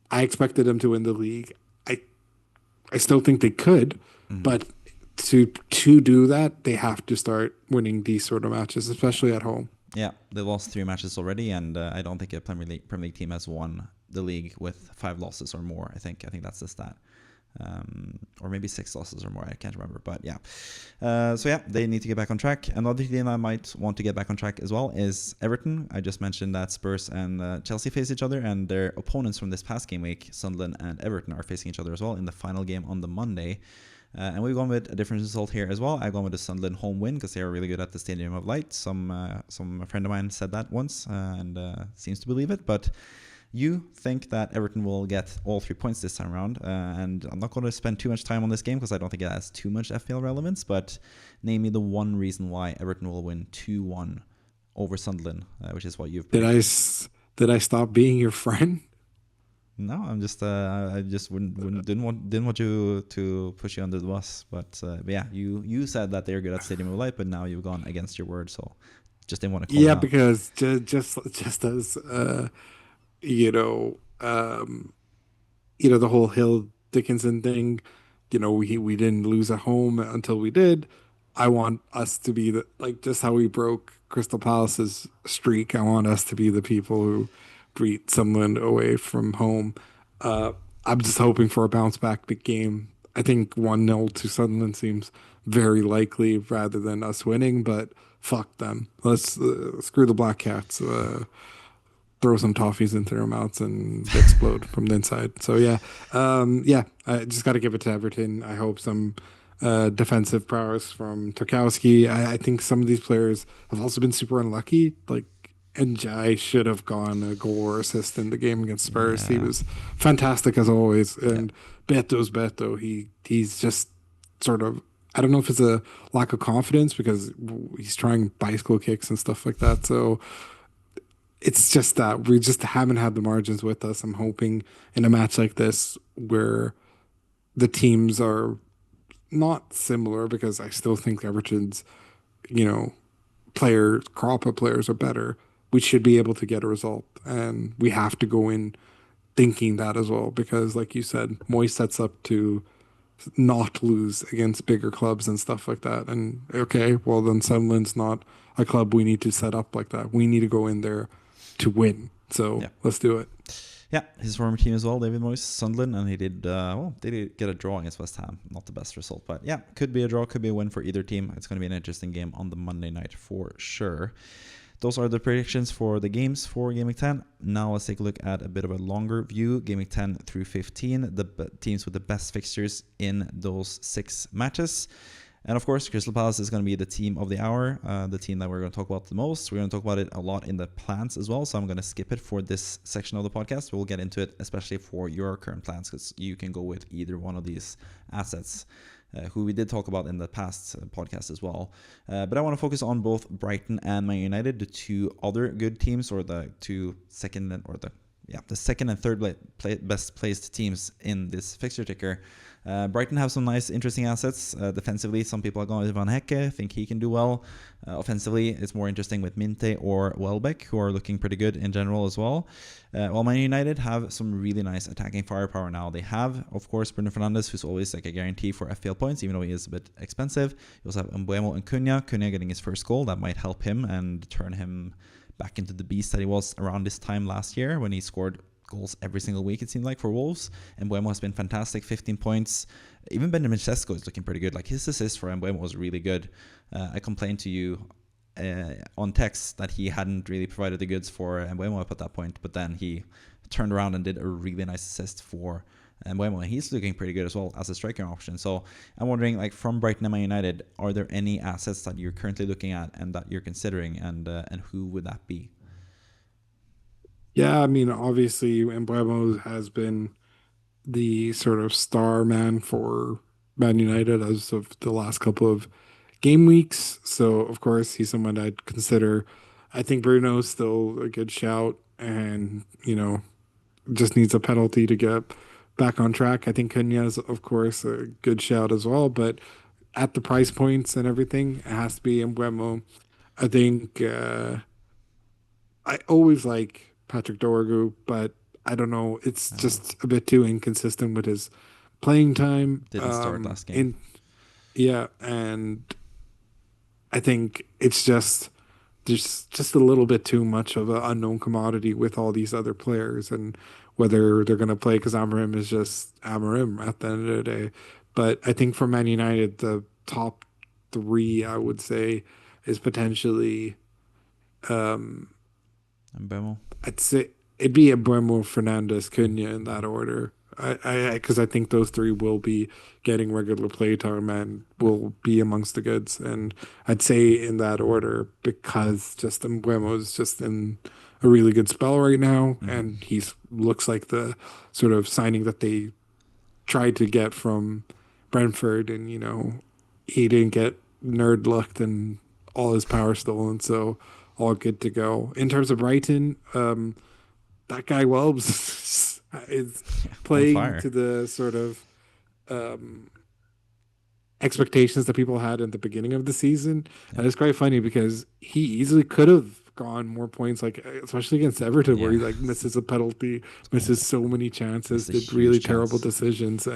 I expected them to win the league. I I still think they could, Mhm. but to do that, they have to start winning these sort of matches, especially at home. Yeah, they lost 3 matches already, and I don't think a Premier League team has won the league with 5 losses or more. I think that's the stat. Or maybe 6 losses or more. I can't remember, but yeah. So yeah, they need to get back on track. Another team I might want to get back on track as well is Everton. I just mentioned that Spurs and Chelsea face each other, and their opponents from this past game week, Sunderland and Everton, are facing each other as well in the final game on the Monday. And we've gone with a different result here as well. I've gone with the Sunderland home win because they are really good at the Stadium of Light. Some friend of mine said that once and seems to believe it. But you think that Everton will get all 3 points this time around. And I'm not going to spend too much time on this game because I don't think it has too much FPL relevance. But name me the one reason why Everton will win 2-1 over Sunderland, which is what you've Did I predicted. did I stop being your friend? No, I'm just I just wouldn't didn't want you to push you under the bus, but yeah, you said that they're good at Stadium of Light, but now you've gone against your word, so just didn't want to call you Yeah, out. because just as you know, the whole Hill Dickinson thing, we didn't lose at home until we did. I want us to be the like just how we broke Crystal Palace's streak. I want us to be the people who beat Sunderland away from home. Uh, I'm just hoping for a bounce back big game. I think 1-0 to Sunderland seems very likely rather than us winning, but fuck them. Let's screw the Black Cats. Throw some toffees into their mouths and explode from the inside. So yeah, I just got to give it to Everton. I hope some defensive prowess from Tarkowski. I think some of these players have also been super unlucky. Like Njai should have gone a goal or assist in the game against Spurs. He Yeah, was fantastic as always. yeah, And Beto's Beto. He's just sort of. I don't know if it's a lack of confidence because he's trying bicycle kicks and stuff like that. So it's just that we just haven't had the margins with us. I'm hoping in a match like this where the teams are not similar because I still think Everton's, you know, crop of players are better. We should be able to get a result, and we have to go in thinking that as well because, like you said, Moy sets up to not lose against bigger clubs and stuff like that. And okay, well then Sunderland's not a club we need to set up like that. We need to go in there to win. So yeah, let's do it. yeah. His former team as well, David Moyes, Sunderland, and he did well. They did get a draw against West Ham. Not the best result, but yeah, could be a draw, could be a win for either team. It's going to be an interesting game on the Monday night for sure. Those are the predictions for the games for Game Week 10. Now let's take a look at a bit of a longer view. Game Week 10 through 15, the teams with the best fixtures in those 6 matches. And of course, Crystal Palace is going to be the team of the hour, the team that we're going to talk about the most. We're going to talk about it a lot in the plans as well, so I'm going to skip it for this section of the podcast. We'll get into it, especially for your current plans, because you can go with either one of these assets. Who we did talk about in the past podcast as well. But I want to focus on both Brighton and Man United, the two other good teams, or the second and third best placed teams in this fixture ticker. Brighton have some nice, interesting assets. Defensively, some people are going with Van Hecke. I think he can do well. Offensively, it's more interesting with Minte or Welbeck, who are looking pretty good in general as well. While Man United have some really nice attacking firepower now. They have, of course, Bruno Fernandes, who's always like a guarantee for FPL points, even though he is a bit expensive. You also have Mbeumo and Cunha. Cunha getting his first goal. That might help him and turn him back into the beast that he was around this time last year when he scored goals every single week, it seemed like, for Wolves. Mbeumo has been fantastic, 15 points. Even Benjamin Sesko is looking pretty good. Like, his assist for Mbeumo was really good. I complained to you on text that he hadn't really provided the goods for Mbeumo up at that point, but then he turned around and did a really nice assist for Mbeumo, and he's looking pretty good as well as a striker option. So I'm wondering, like, from Brighton and Man United, are there any assets that you're currently looking at and that you're considering, and who would that be? Yeah, I mean, obviously, Mbeumo has been the sort of star man for Man United as of the last couple of game weeks. So, of course, he's someone I'd consider. I think Bruno's still a good shout and, just needs a penalty to get back on track. I think Cunha's, of course, a good shout as well. But at the price points and everything, it has to be Mbeumo. I think I always like Patrick Dorgu, but I don't know. It's Uh, just a bit too inconsistent with his playing time. Didn't start last game. In Yeah, and I think it's just there's just a little bit too much of an unknown commodity with all these other players and whether they're going to play because Amarim is just Amarim at the end of the day. But I think for Man United, the top three, I would say, is potentially, um, And Bemo. I'd say it'd be Abremo, Fernandez, Cunha in that order. Because I think those three will be getting regular play time and will be amongst the goods. And I'd say in that order because just Mbuemo's just in a really good spell right now, and Mm-hmm. he's looks like the sort of signing that they tried to get from Brentford, and he didn't get nerd lucked and all his power stolen, so all good to go. In terms of Brighton, that guy Welbs is Yeah, on playing fire. to the sort of um, expectations that people had in the beginning of the season. Yeah. And it's quite funny because he easily could have gone more points, like especially against Everton, where Yeah. he like misses a penalty, misses so many chances, Missed a did really huge terrible chance. decisions,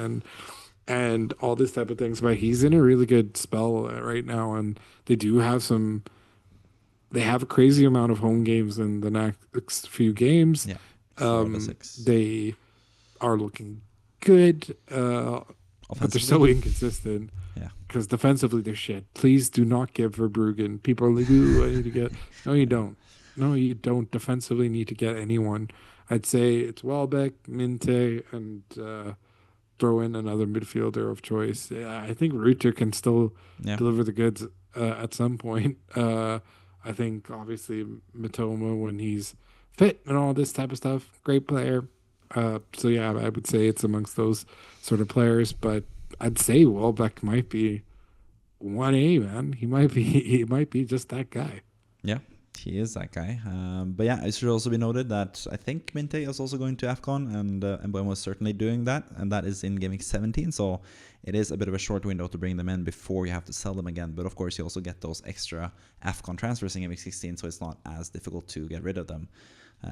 and all this type of things. But he's in a really good spell right now, and they do have some. They have a crazy amount of home games in the next few games. Yeah. 4 of the 6. They are looking good, but they're Offensively? so inconsistent Yeah. because defensively they're shit. Please do not give Verbruggen. People are like, "Ooh, I need to get." No, you don't. No, you don't defensively need to get anyone. I'd say it's Welbeck, Minte, and throw in another midfielder of choice. Yeah, I think Ruter can still Yeah. deliver the goods at some point. I think obviously Matoma when he's fit and all this type of stuff, great player. So yeah, I would say it's amongst those sort of players, but I'd say Welbeck might be 1A, man. He might be he might be just that guy. Yeah, he is that guy. But yeah, it should also be noted that I think Minte is also going to AFCON, and Mbuemo is certainly doing that, and that is in Gameweek 17. So it is a bit of a short window to bring them in before you have to sell them again. But of course, you also get those extra AFCON transfers in Gameweek 16, so it's not as difficult to get rid of them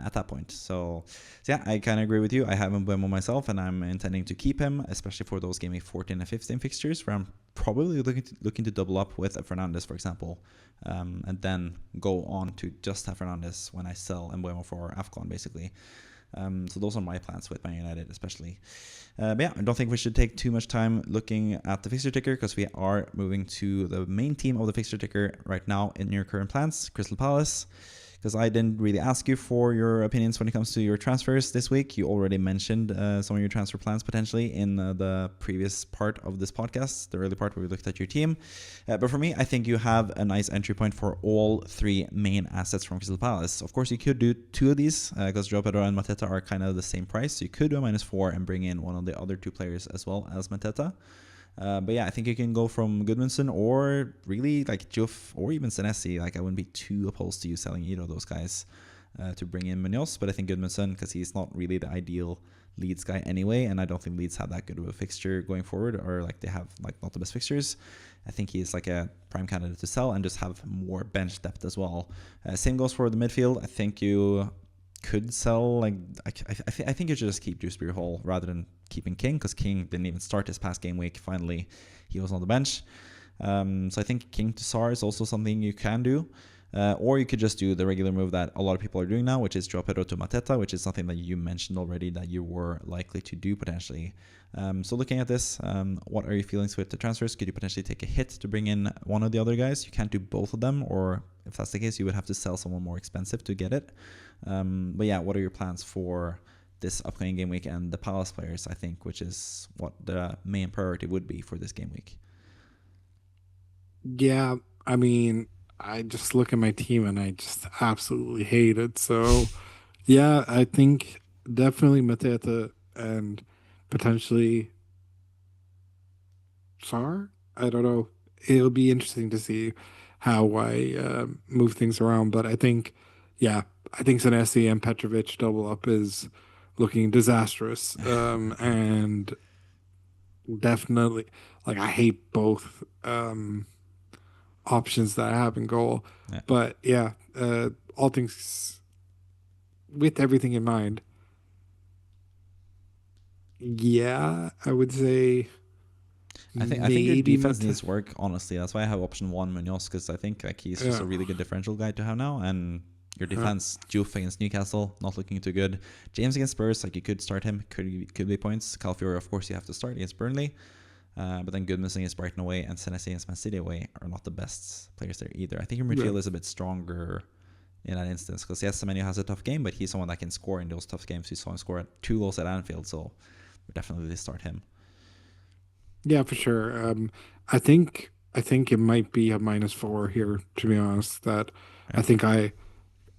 at that point. So yeah, I kind of agree with you. I have Mbuemo myself, and I'm intending to keep him, especially for those Gameweek 14 and 15 fixtures where I'm probably looking to double up with a Fernandez, for example, and then go on to just have Fernandez when I sell Mbuemo for AFCON, basically. So those are my plans with Man United, especially. But yeah, I don't think we should take too much time looking at the fixture ticker because we are moving to the main team of the fixture ticker right now in your current plans, Crystal Palace. Because I didn't really ask you for your opinions when it comes to your transfers this week. You already mentioned some of your transfer plans potentially in the previous part of this podcast, the early part where we looked at your team. But for me, I think you have a nice entry point for all three main assets from Crystal Palace. Of course, you could do two of these because João Pedro and Mateta are kind of the same price. So you could do a -4 and bring in one of the other two players as well as Mateta. But yeah, I think you can go from Goodmanson or really like Juff or even Senesi. Like I wouldn't be too opposed to you selling either of those guys to bring in Munoz. But I think Goodmanson, because he's not really the ideal Leeds guy anyway, and I don't think Leeds have that good of a fixture going forward, or like they have like not the best fixtures. I think he's like a prime candidate to sell and just have more bench depth as well. Same goes for the midfield. I think you could sell like I think you should just keep Dewsbury Hall rather than keeping King because King didn't even start his past game week. Finally, he was on the bench. So I think King to Sar is also something you can do. Or you could just do the regular move that a lot of people are doing now, which is João Pedro to Mateta, which is something that you mentioned already that you were likely to do potentially. So looking at this, what are your feelings with the transfers? Could you potentially take a hit to bring in one of the other guys? You can't do both of them, or if that's the case, you would have to sell someone more expensive to get it. But yeah, what are your plans for this upcoming game week and the Palace players, I think, which is what the main priority would be for this game week? Yeah, I mean, I just look at my team and I just absolutely hate it. So, yeah, I think definitely Mateta and potentially Sar. I don't know. It'll be interesting to see how I move things around. But I think, yeah, I think Senesi and Petrovic double up is looking disastrous. And definitely, like, I hate both options that I have in goal. Yeah. But yeah, all things with everything in mind, Yeah, I would say I think your maybe defense Mate. needs work, honestly. That's why I have option one Munoz, because I think like he's just Yeah, a really good differential guy to have now. And your yeah, defense, Juve against Newcastle, not looking too good. James against Spurs, like you could start him, could be points. Calafiori, of course, you have to start against Burnley. But then Goodmanson against Brighton away and Senesi against Man City away are not the best players there either. I think your yeah. midfield is a bit stronger in that instance, because yes, Semenyo has a tough game, but he's someone that can score in those tough games. We saw him score 2 goals at Anfield, so we definitely start him. Yeah, for sure. I think it might be a -4 here, to be honest. That Yeah, I think I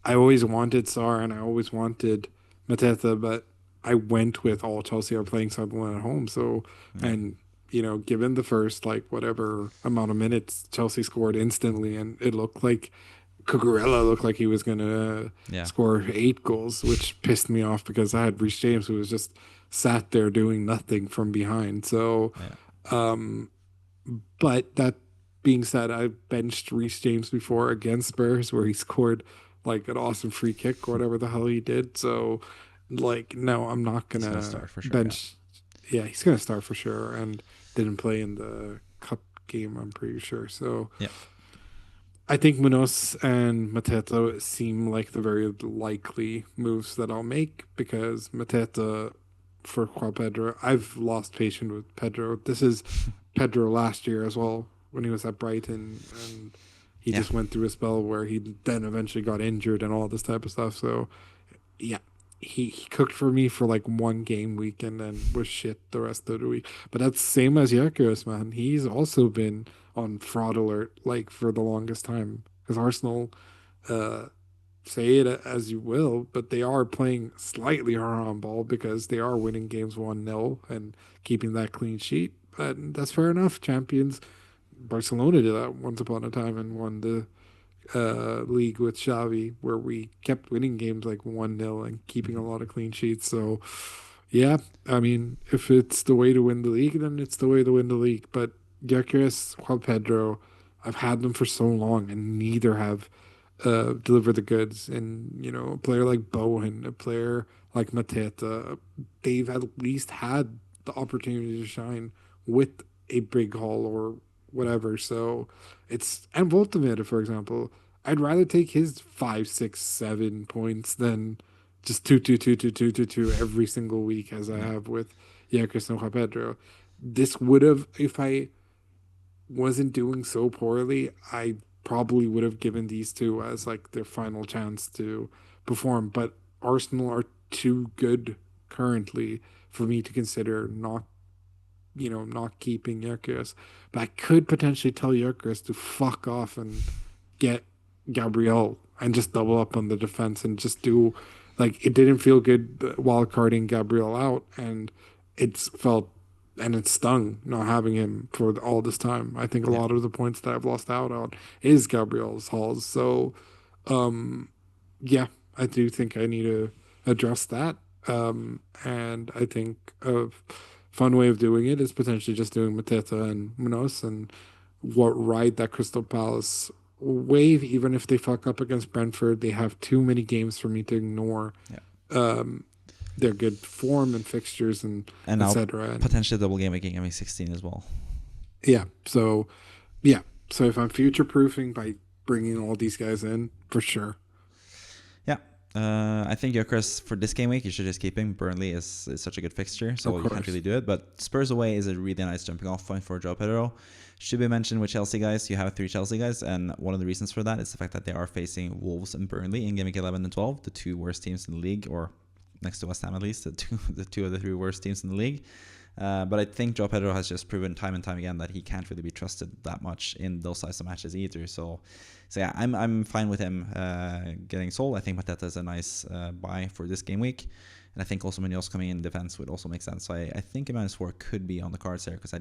always wanted Sar and I always wanted Mateta, but I went with all Chelsea are playing Sunderland at home. So, yeah, and given the first like whatever amount of minutes, Chelsea scored instantly, and it looked like Cucurella looked like he was gonna yeah, score 8 goals, which pissed me off because I had Reece James who was just sat there doing nothing from behind. So, yeah. um, but that being said, I benched Reece James before against Spurs where he scored like an awesome free kick or whatever the hell he did. So, like, no, I'm not He's gonna gonna start for sure. Yeah, bench. Yeah, he's gonna start for sure, and didn't play in the cup game, I'm pretty sure. So, yeah, I think Munoz and Mateta seem like the very likely moves that I'll make because Mateta for Juan Pedro, I've lost patience with Pedro. This is Pedro last year as well when he was at Brighton, and he yeah, just went through a spell where he then eventually got injured and all this type of stuff. So yeah, he cooked for me for like one game week and then was shit the rest of the week. But that's same as Gyökeres, man. He's also been on fraud alert like for the longest time because Arsenal, uh, say it as you will, but they are playing slightly hard on ball because they are winning games 1-0 and keeping that clean sheet. But that's fair enough. Champions Barcelona did that once upon a time and won the league with Xavi, where we kept winning games like 1-0 and keeping a mhm, lot of clean sheets. So, yeah, I mean, if it's the way to win the league, then it's the way to win the league. But Gyökeres, Juan Pedro, I've had them for so long, and neither have delivered the goods. And a player like Bowen, a player like Mateta, they've at least had the opportunity to shine with a big haul or whatever. So it's and Voltamir, for example, I'd rather take his 5, 6, 7 points than just two, two, two, two, two, two, two every single week as I yeah, have with Cristiano Juan Pedro. This would have, if I wasn't doing so poorly, I probably would have given these two as like their final chance to perform. But Arsenal are too good currently for me to consider not keeping Gyökeres. But I could potentially tell Gyökeres to fuck off and get Gabriel and just double up on the defense and just do like it didn't feel good wild carding Gabriel out and it's felt and it stung not having him for all this time. I think a yeah, lot of the points that I've lost out on is Gabriel's hauls. So yeah, I do think I need to address that. And I think a fun way of doing it is potentially just doing Mateta and Munoz and what ride that Crystal Palace wave, even if they fuck up against Brentford. They have too many games for me to ignore yeah. um, their good form and fixtures and And now etc. And potentially double game making MA16 as well. yeah, so yeah, so if I'm future proofing by bringing all these guys in, for sure. Yeah. I think Gyökeres for this game week, you should just keep him. Burnley is such a good fixture, Of so you can't really course. do it. But Spurs away is a really nice jumping off point for Joe Pedro. Should be mentioned with Chelsea guys. You have 3 Chelsea guys, and one of the reasons for that is the fact that they are facing Wolves and Burnley in game week 11 and 12, the 2 worst teams in the league, or next to West Ham at least, the two of the 3 worst teams in the league. But I think Joe Pedro has just proven time and time again that he can't really be trusted that much in those size of matches either. So yeah, I'm fine with him getting sold. I think Mateta is a nice buy for this game week. And I think also Munoz coming in defense would also make sense. So I think a -4 could be on the cards there, because I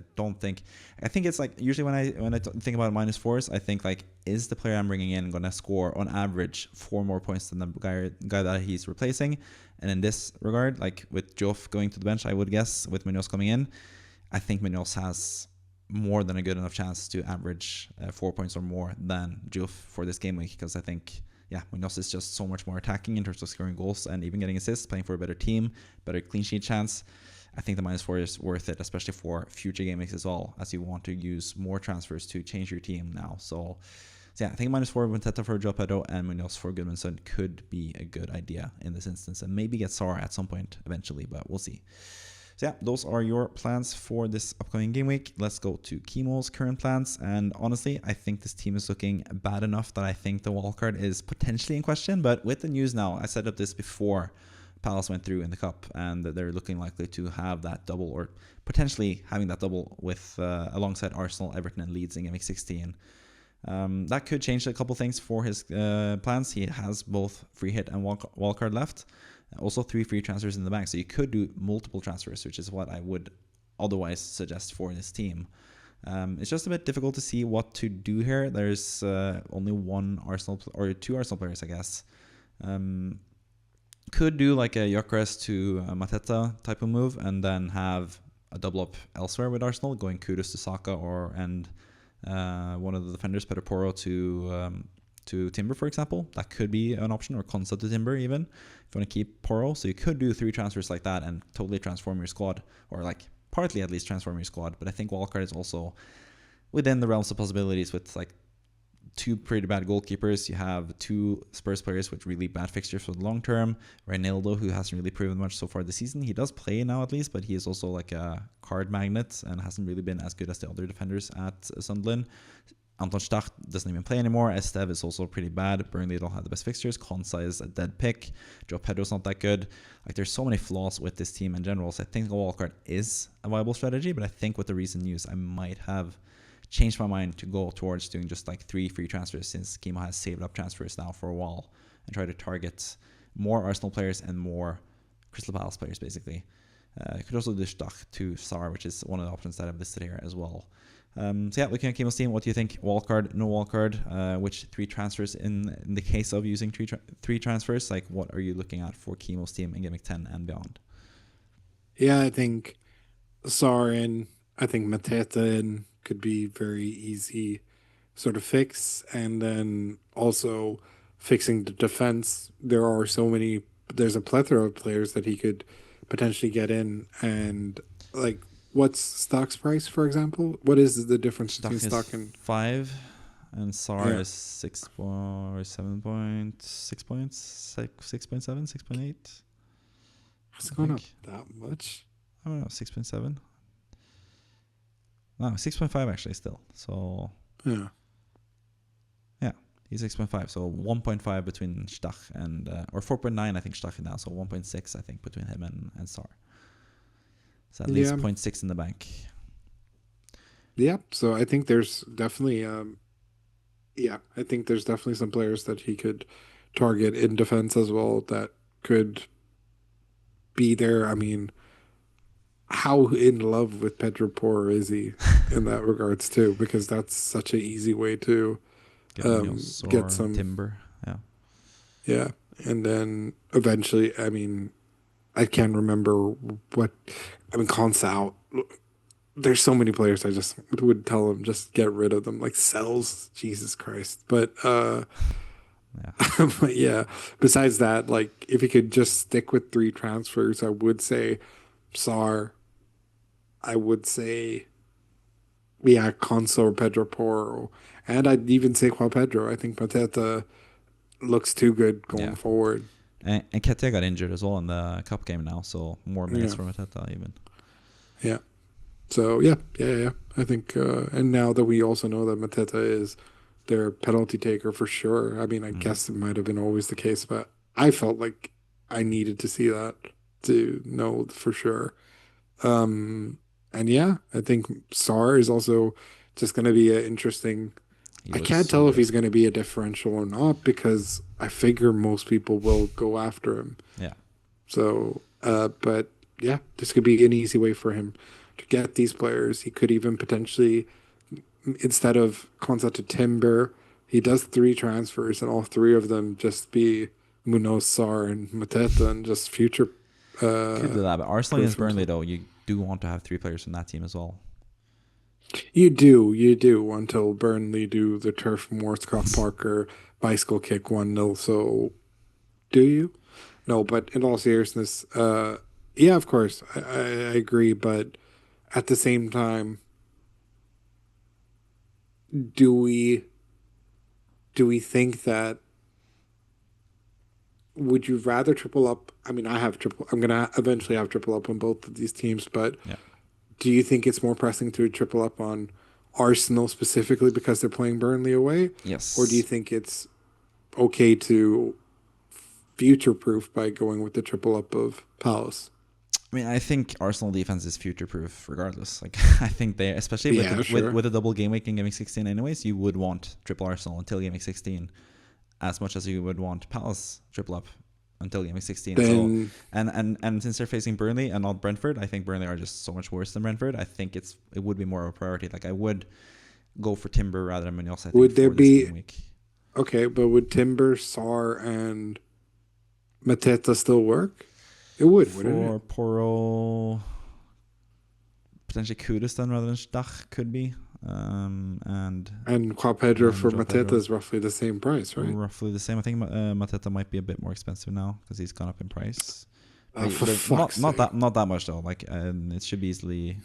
think it's like usually when I think about -4s, I think like, is the player I'm bringing in going to score on average 4 more points than the guy that he's replacing? And in this regard, like with Joff going to the bench, I would guess with Munoz coming in, I think Munoz has more than a good enough chance to average 4 points or more than Joff for this game week, because I think, yeah, Munoz is just so much more attacking in terms of scoring goals and even getting assists, playing for a better team, better clean sheet chance. I think the -4 is worth it, especially for future game weeks as well, as you want to use more transfers to change your team now. So yeah, I think -4 Mateta for Joe Pedro and Munoz for Goodmanson could be a good idea in this instance, and maybe get Sar at some point eventually, but we'll see. So yeah, those are your plans for this upcoming game week. Let's go to Kimo's current plans. And honestly, I think this team is looking bad enough that I think the wildcard is potentially in question. But with the news now, I set up this before Palace went through in the cup, and they're looking likely to have that double, or potentially having that double with alongside Arsenal, Everton, and Leeds in game week 16. That could change a couple things for his plans. He has both free hit and wildcard left. Also 3 free transfers in the bank, so you could do multiple transfers, which is what I would otherwise suggest for this team. It's just a bit difficult to see what to do here. There's only one Arsenal or 2 Arsenal players, I guess. Could do like a Gyökeres to Mateta type of move, and then have a double up elsewhere with Arsenal, going Kudus to Saka and one of the defenders, Pedro Porro, to Timber, for example. That could be an option, or Konsa to Timber even, if you want to keep Porro. So you could do 3 transfers like that and totally transform your squad, or like partly at least transform your squad. But I think wildcard is also within the realms of possibilities, with like 2 pretty bad goalkeepers. You have 2 Spurs players with really bad fixtures for the long term. Reinildo, who hasn't really proven much so far this season. He does play now at least, but he is also like a card magnet and hasn't really been as good as the other defenders at Sunderland. Anton Stach doesn't even play anymore. Estev is also pretty bad. Burnley don't have the best fixtures. Konsa is a dead pick. Joe Pedro's not that good. Like, there's so many flaws with this team in general. So I think a wildcard is a viable strategy, but I think with the recent news, I might have changed my mind to go towards doing just like 3 free transfers, since Kimo has saved up transfers now for a while, and try to target more Arsenal players and more Crystal Palace players, basically. You could also do Stach to Sar, which is one of the options that I've listed here as well. So yeah, looking at Kimo's team, what do you think? Wildcard, no wildcard? Which 3 transfers in the case of using 3 transfers? Like, what are you looking at for Kimo's team in Game Week 10 and beyond? Yeah, I think Sar and I think Mateta could be very easy sort of fix. And then also fixing the defense. There's a plethora of players that he could potentially get in. And like, what's Stock's price, for example? What is the difference between Stock and 5, and SAR is 6 or 7 point 6 points, 6.7, 6.8. It's gone up that much. I don't know, 6.7. No, 6.5 actually still. So yeah, he's 6.5. So 1.5 between Stach and or 4.9 I think Stach now. So 1.6 I think between him and Sar. So at least 0.6 in the bank. Yeah. So I think there's definitely I think there's definitely some players that he could target in defense as well that could be there. I mean, how in love with Pedro Porro is he in that regards too? Because that's such an easy way to get some Timber. Yeah. And then eventually, I mean, I can't remember Konsa out. There's so many players I just would tell him just get rid of them, like sells. Jesus Christ. But but yeah, besides that, like if he could just stick with 3 transfers, I would say Sar. I would say Konsa or Pedro Porro. And I'd even say Juan Pedro. I think Mateta looks too good going forward. And Ketia got injured as well in the cup game now, so more minutes for Mateta even. Yeah. So yeah. I think, and now that we also know that Mateta is their penalty taker for sure. I mean, I guess it might have been always the case, but I felt like I needed to see that to know for sure. And yeah, I think Sar is also just going to be an interesting. I can't tell if he's going to be a differential or not, because I figure most people will go after him. Yeah. So, but yeah, this could be an easy way for him to get these players. He could even potentially, instead of Konsa to Timber, he does 3 transfers, and all 3 of them just be Munoz, Sar, and Mateta, and just future. Could do that, but Arsenal against Burnley, though, you do want to have 3 players from that team as well. You do until Burnley do the Turf Moor Scott Parker bicycle kick 1-0. So, do you? No, but in all seriousness, Yeah, of course, I agree, but at the same time, do we do we think that would you rather triple up? I mean, I have triple. I'm gonna eventually have triple up on both of these teams, but Yeah. do you think it's more pressing to triple up on Arsenal specifically because they're playing Burnley away, or do you Yes. think it's okay to future proof by going with the triple up of Palace? I mean, I think Arsenal defense is future proof regardless. Like, I think they, especially with Yeah, the sure. with a double game week in game week 16, anyways, you would want triple Arsenal until game week 16, as much as you would want Palace triple up until game week 16. So, Then and since they're facing Burnley and not Brentford, I think Burnley are just so much worse than Brentford. I think it would be more of a priority. Like, I would go for Timber rather than Munoz, I think, would there for this be game week. okay? But would Timber, Sar, and Mateta still work? It would, wouldn't it? For Poro, potentially Kudus then rather than Stach could be. And And Joao Pedro for Joe Mateta Pedro, is roughly the same price, right? roughly the same. I think Mateta might be a bit more expensive now because he's gone up in price. For But fuck's sake. not that much though. Like, it should be easily.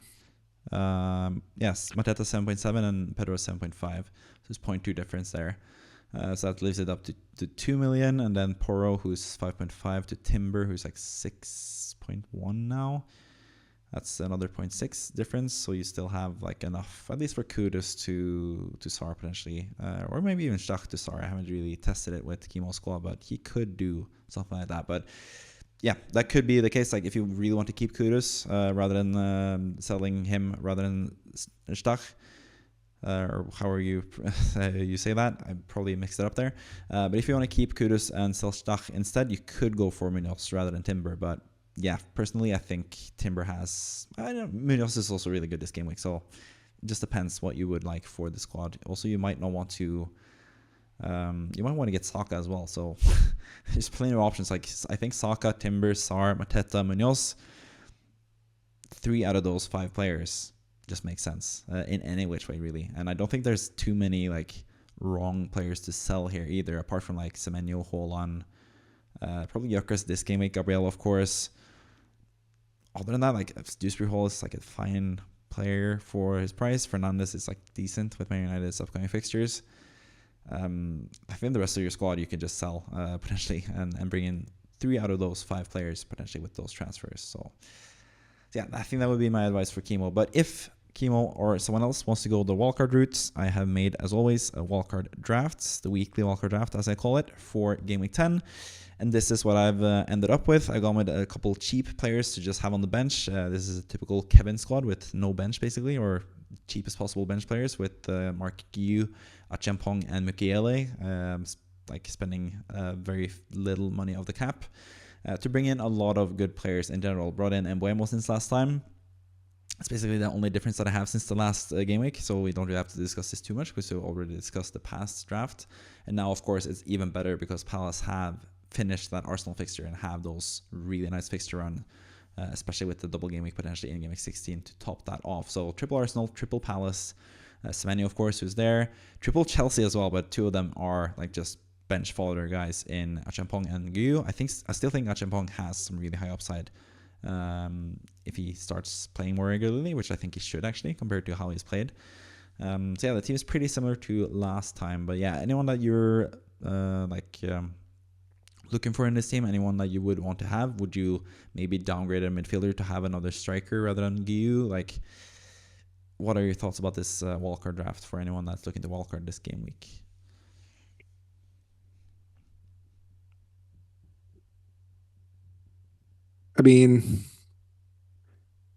Yes, Mateta 7.7 and Pedro 7.5. So there's 0.2 difference there. So that leaves it up to 2 million, and then Poro, who's 5.5, to Timber, who's like 6.1 now. That's another 0.6 difference. So you still have like enough, at least for Kudus to Sar potentially, or maybe even Stach to Sar. I haven't really tested it with Kimo squad, but he could do something like that. But yeah, that could be the case. Like, if you really want to keep Kudus rather than selling him rather than Stach, or however you you say that, I probably mixed it up there. But if you want to keep Kudus and sell Stach instead, you could go for Munoz rather than Timber. But yeah, personally, I think Timber has. I don't know, Munoz is also really good this game week, so it just depends what you would like for the squad. Also, you might not want to. You might want to get Saka as well. So there's plenty of options. Like, I think Saka, Timber, Sar, Mateta, Munoz. 3 out of those 5 players just makes sense in any which way, really. And I don't think there's too many like wrong players to sell here either, apart from like Semenyo, Haaland, probably Gyökeres this game week, Gabriel, of course. Other than that, like, Dewsbury Hall is like a fine player for his price. Fernandes is like decent with Man United's upcoming fixtures. I think the rest of your squad you can just sell potentially and bring in 3 out of those 5 players potentially with those transfers. So yeah, I think that would be my advice for Kimo. But if Kimo or someone else wants to go the wildcard route, I have made, as always, a wildcard draft, the weekly wildcard draft, as I call it, for Game Week 10. And this is what I've ended up with. I got with a couple cheap players to just have on the bench. This is a typical Kevin squad with no bench, basically, or cheapest possible bench players with Mark Giu, Achampong, and Mukiele, like spending very little money off the cap. To bring in a lot of good players in general. Brought in Mbuemo since last time. It's basically the only difference that I have since the last game week, so we don't really have to discuss this too much because we already discussed the past draft. And now, of course, it's even better because Palace have finished that Arsenal fixture and have those really nice fixture run, especially with the double game week potentially in game week 16 to top that off. So triple Arsenal, triple Palace, Semenyo, of course, who's there, triple Chelsea as well, but 2 of them are like just bench fodder guys in Achampong and Guyu. I still think Achampong has some really high upside if he starts playing more regularly, which I think he should actually compared to how he's played. So yeah, the team is pretty similar to last time. But yeah, anyone that you're looking for in this team, anyone that you would want to have, would you maybe downgrade a midfielder to have another striker rather than Guyu? Like, what are your thoughts about this wildcard draft for anyone that's looking to wildcard this game week? I mean,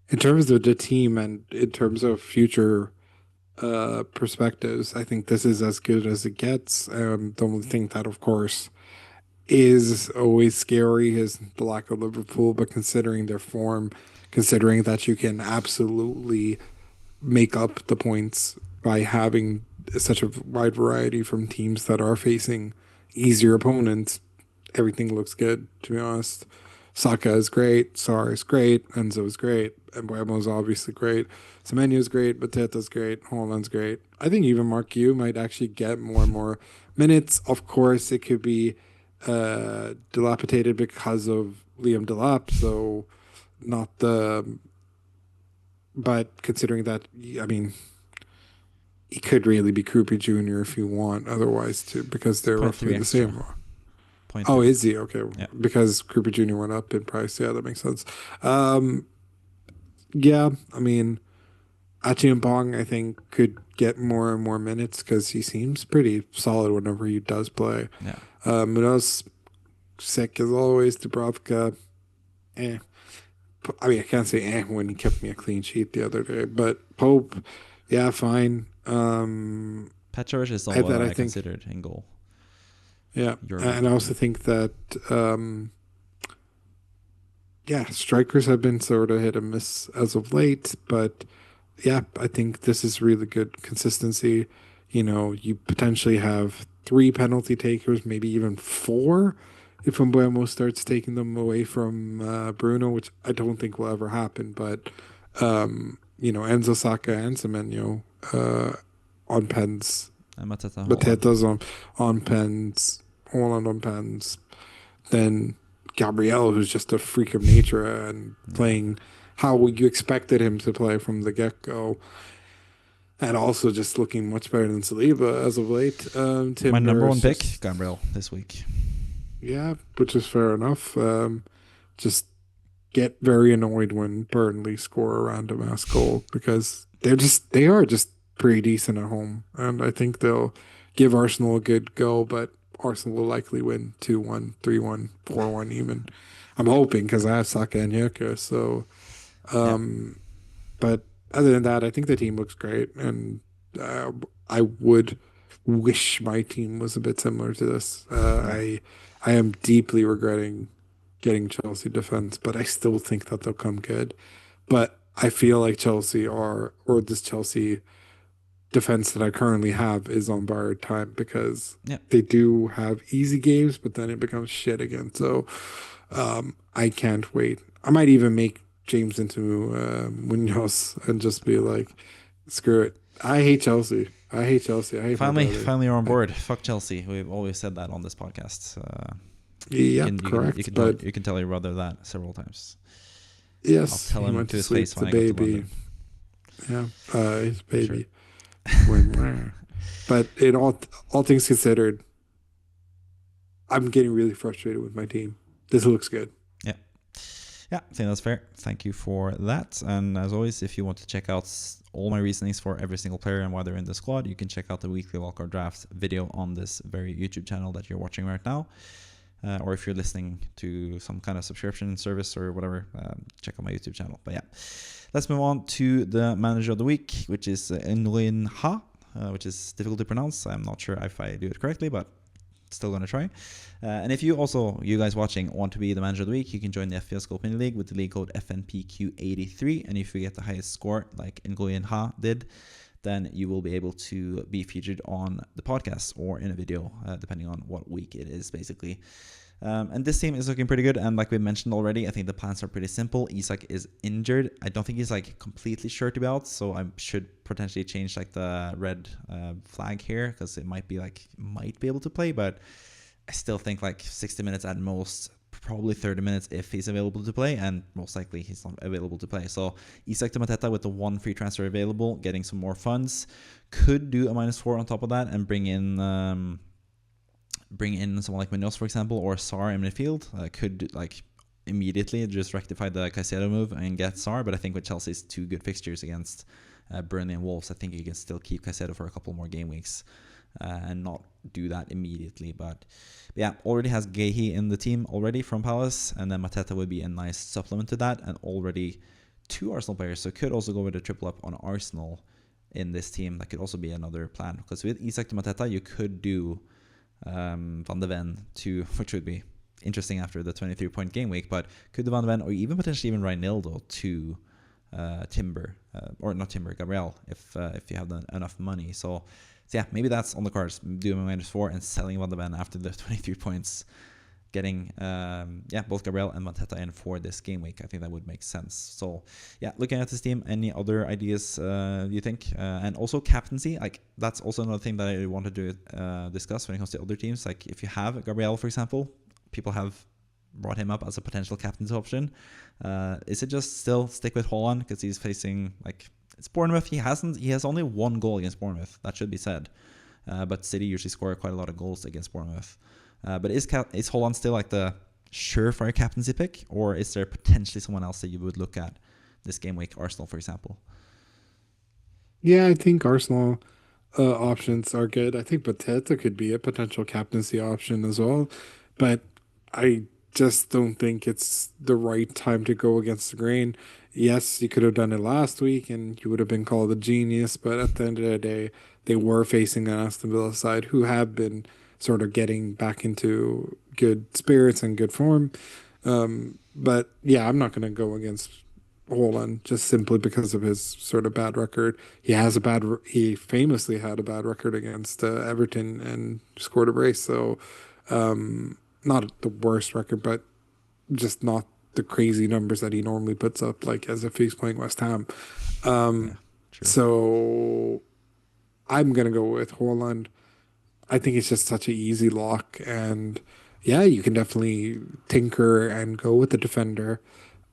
in terms of the team and in terms of future perspectives, I think this is as good as it gets. The only thing that, of course, is always scary is the lack of Liverpool, but considering their form, considering that you can absolutely make up the points by having such a wide variety from teams that are facing easier opponents, everything looks good, to be honest. Saka is great, Sarr is great, Enzo is great, and Mbeumo is obviously great. Semenyo is great, Mateta's great, Haaland's great. I think even Mark Yu might actually get more and more minutes. Of course, it could be dilapidated because of Liam Delap, so not the. But considering that, I mean, he could really be Krupa Jr. if you want, otherwise too, because they're Point roughly three the extra. same. Point Oh, three. is he? Okay. Yeah. Because Krupa Jr. went up in price. Yeah, that makes sense. Um, yeah, I mean, Bong, I think, could get more and more minutes because he seems pretty solid whenever he does play. Yeah. Munoz, sick as always. Dubravka, eh. I mean, I can't say eh when he kept me a clean sheet the other day, but Pope, yeah, fine. Petrovic is someone That I I think, considered in goal. yeah, Your and I week. also think that, yeah, strikers have been sort of hit and miss as of late, but yeah, I think this is really good consistency. You know, you potentially have three penalty takers, maybe even four, if Mbuemo starts taking them away from Bruno, which I don't think will ever happen. But you know, Enzo Saka and Semenyo on pens, And Mateta Haaland. Mateta's on pens, Holland on pens. Then Gabriel, who's just a freak of nature and Yeah. playing how you expected him to play from the get go, and also just looking much better than Saliba as of late. My number Timber one is pick, just, Gabriel, this week. yeah, which is fair enough. Just get very annoyed when Burnley score a random ass goal because they are just pretty decent at home, and I think they'll give Arsenal a good go, but Arsenal will likely win 2-1, 3-1, 4-1 even. I'm hoping because I have Saka and Yeka, so Yeah. but other than that, I think the team looks great, and uh, I would wish my team was a bit similar to this. Yeah. I am deeply regretting getting Chelsea defense, but I still think that they'll come good. But I feel like Chelsea are, or this Chelsea defense that I currently have is on borrowed time because Yeah. they do have easy games, but then it becomes shit again. So I can't wait. I might even make James into Munoz and just be like, screw it. I hate Chelsea. I hate Chelsea. I hate my brother. Finally, you're on I, board. Fuck Chelsea. We've always said that on this podcast. yep, correct. But You can tell your brother that several times. I'll yes, tell he him went to to his sleep. face It's a when I got to baby. London. Yeah, his Sure. baby. But in all things considered, I'm getting really frustrated with my team. This looks good. Yeah. Yeah, I think that's fair. Thank you for that. And as always, if you want to check out all my reasonings for every single player and why they're in the squad, you can check out the weekly wildcard draft video on this very YouTube channel that you're watching right now. Or if you're listening to some kind of subscription service or whatever, check out my YouTube channel. But yeah, let's move on to the manager of the week, which is Nguyen Ha, which is difficult to pronounce. I'm not sure if I do it correctly, but still going to try. And if you also, you guys watching, want to be the manager of the week, you can join the FPL Scope Mini League with the league code FNPQ83. And if you get the highest score, like Nguyen Ha did, then you will be able to be featured on the podcast or in a video, depending on what week it is, basically. And this team is looking pretty good. And like we mentioned already, I think the plans are pretty simple. Isak is injured. I don't think he's like completely sure to be out, so I should potentially change like the red flag here because it might be able to play, but I still think like 60 minutes at most, probably 30 minutes if he's available to play, and most likely he's not available to play. So Isak to Mateta with the one free transfer available, getting some more funds, could do a -4 on top of that and bring in someone like Munoz, for example, or Sar in midfield. Could like immediately just rectify the Caicedo move and get Sar, but I think with Chelsea's two good fixtures against Burnley and Wolves, I think you can still keep Caicedo for a couple more game weeks and not do that immediately. But yeah, already has Gehi in the team already from Palace, and then Mateta would be a nice supplement to that, and already two Arsenal players, so could also go with a triple up on Arsenal in this team. That could also be another plan, because with Isak to Mateta, you could do Van de Ven to, which would be interesting after the 23-point game week, but could do Van de Ven or even potentially even Reinildo to Timber, or not Timber, Gabriel, if you have enough money. So yeah, maybe that's on the cards, doing my -4 and selling Van de Ven after the 23 points, getting both Gabriel and Mateta in for this game week. I think that would make sense. So yeah, looking at this team, any other ideas you think? And also captaincy, like that's also another thing that I wanted to discuss when it comes to other teams. Like if you have Gabriel, for example, people have brought him up as a potential captain's option. Is it just still stick with Haaland because he's facing it's Bournemouth? He has only one goal against Bournemouth. That should be said. But City usually score quite a lot of goals against Bournemouth. But is Haaland still the surefire captaincy pick, or is there potentially someone else that you would look at this game week? Arsenal, for example. Yeah, I think Arsenal options are good. I think Mateta could be a potential captaincy option as well, but I just don't think it's the right time to go against the grain. Yes, you could have done it last week and you would have been called a genius, but at the end of the day, they were facing an Aston Villa side who have been sort of getting back into good spirits and good form. But yeah, I'm not going to go against Haaland just simply because of his sort of bad record. He famously had a bad record against Everton and scored a brace. So not the worst record, but just not the crazy numbers that he normally puts up, like as if he's playing West Ham. Yeah, true. So I'm gonna go with Haaland. I think it's just such an easy lock, and yeah, you can definitely tinker and go with the defender,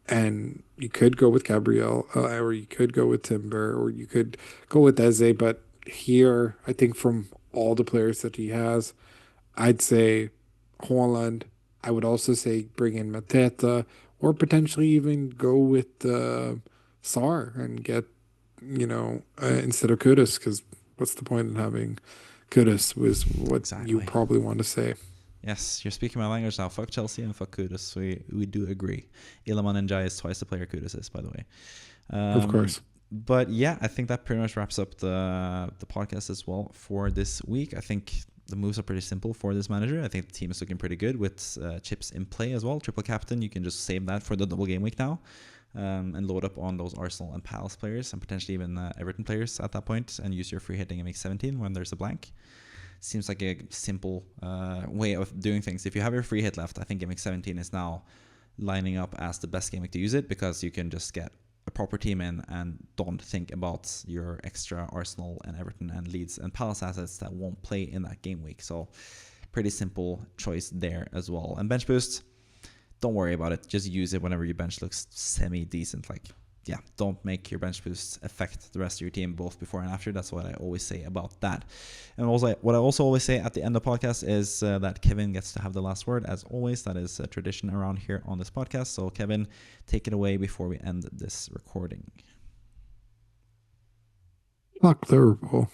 and you could go with Gabriel, or you could go with Timber, or you could go with Eze. But here, I think from all the players that he has, I'd say Haaland. I would also say bring in Mateta, or potentially even go with Sar and get, instead of Kudus, because what's the point in having Kudus was what Exactly. you probably want to say. Yes, you're speaking my language now. Fuck Chelsea and fuck Kudus. We do agree. Iliman and Jai is twice the player Kudus is, by the way. Of course. But yeah, I think that pretty much wraps up the podcast as well for this week. I think the moves are pretty simple for this manager. I think the team is looking pretty good with chips in play as well. Triple captain, you can just save that for the double game week now, and load up on those Arsenal and Palace players and potentially even Everton players at that point, and use your free hitting in week 17 when there's a blank. Seems like a simple way of doing things. If you have your free hit left, I think game week 17 is now lining up as the best game week to use it, because you can just get a proper team in and don't think about your extra Arsenal and Everton and Leeds and Palace assets that won't play in that game week. So pretty simple choice there as well. And bench boost, don't worry about it. Just use it whenever your bench looks semi-decent. Don't make your bench boost affect the rest of your team both before and after. That's what I always say about that. And also, what I also always say at the end of the podcast is that Kevin gets to have the last word. As always, that is a tradition around here on this podcast. So Kevin, take it away before we end this recording. Fuck Liverpool.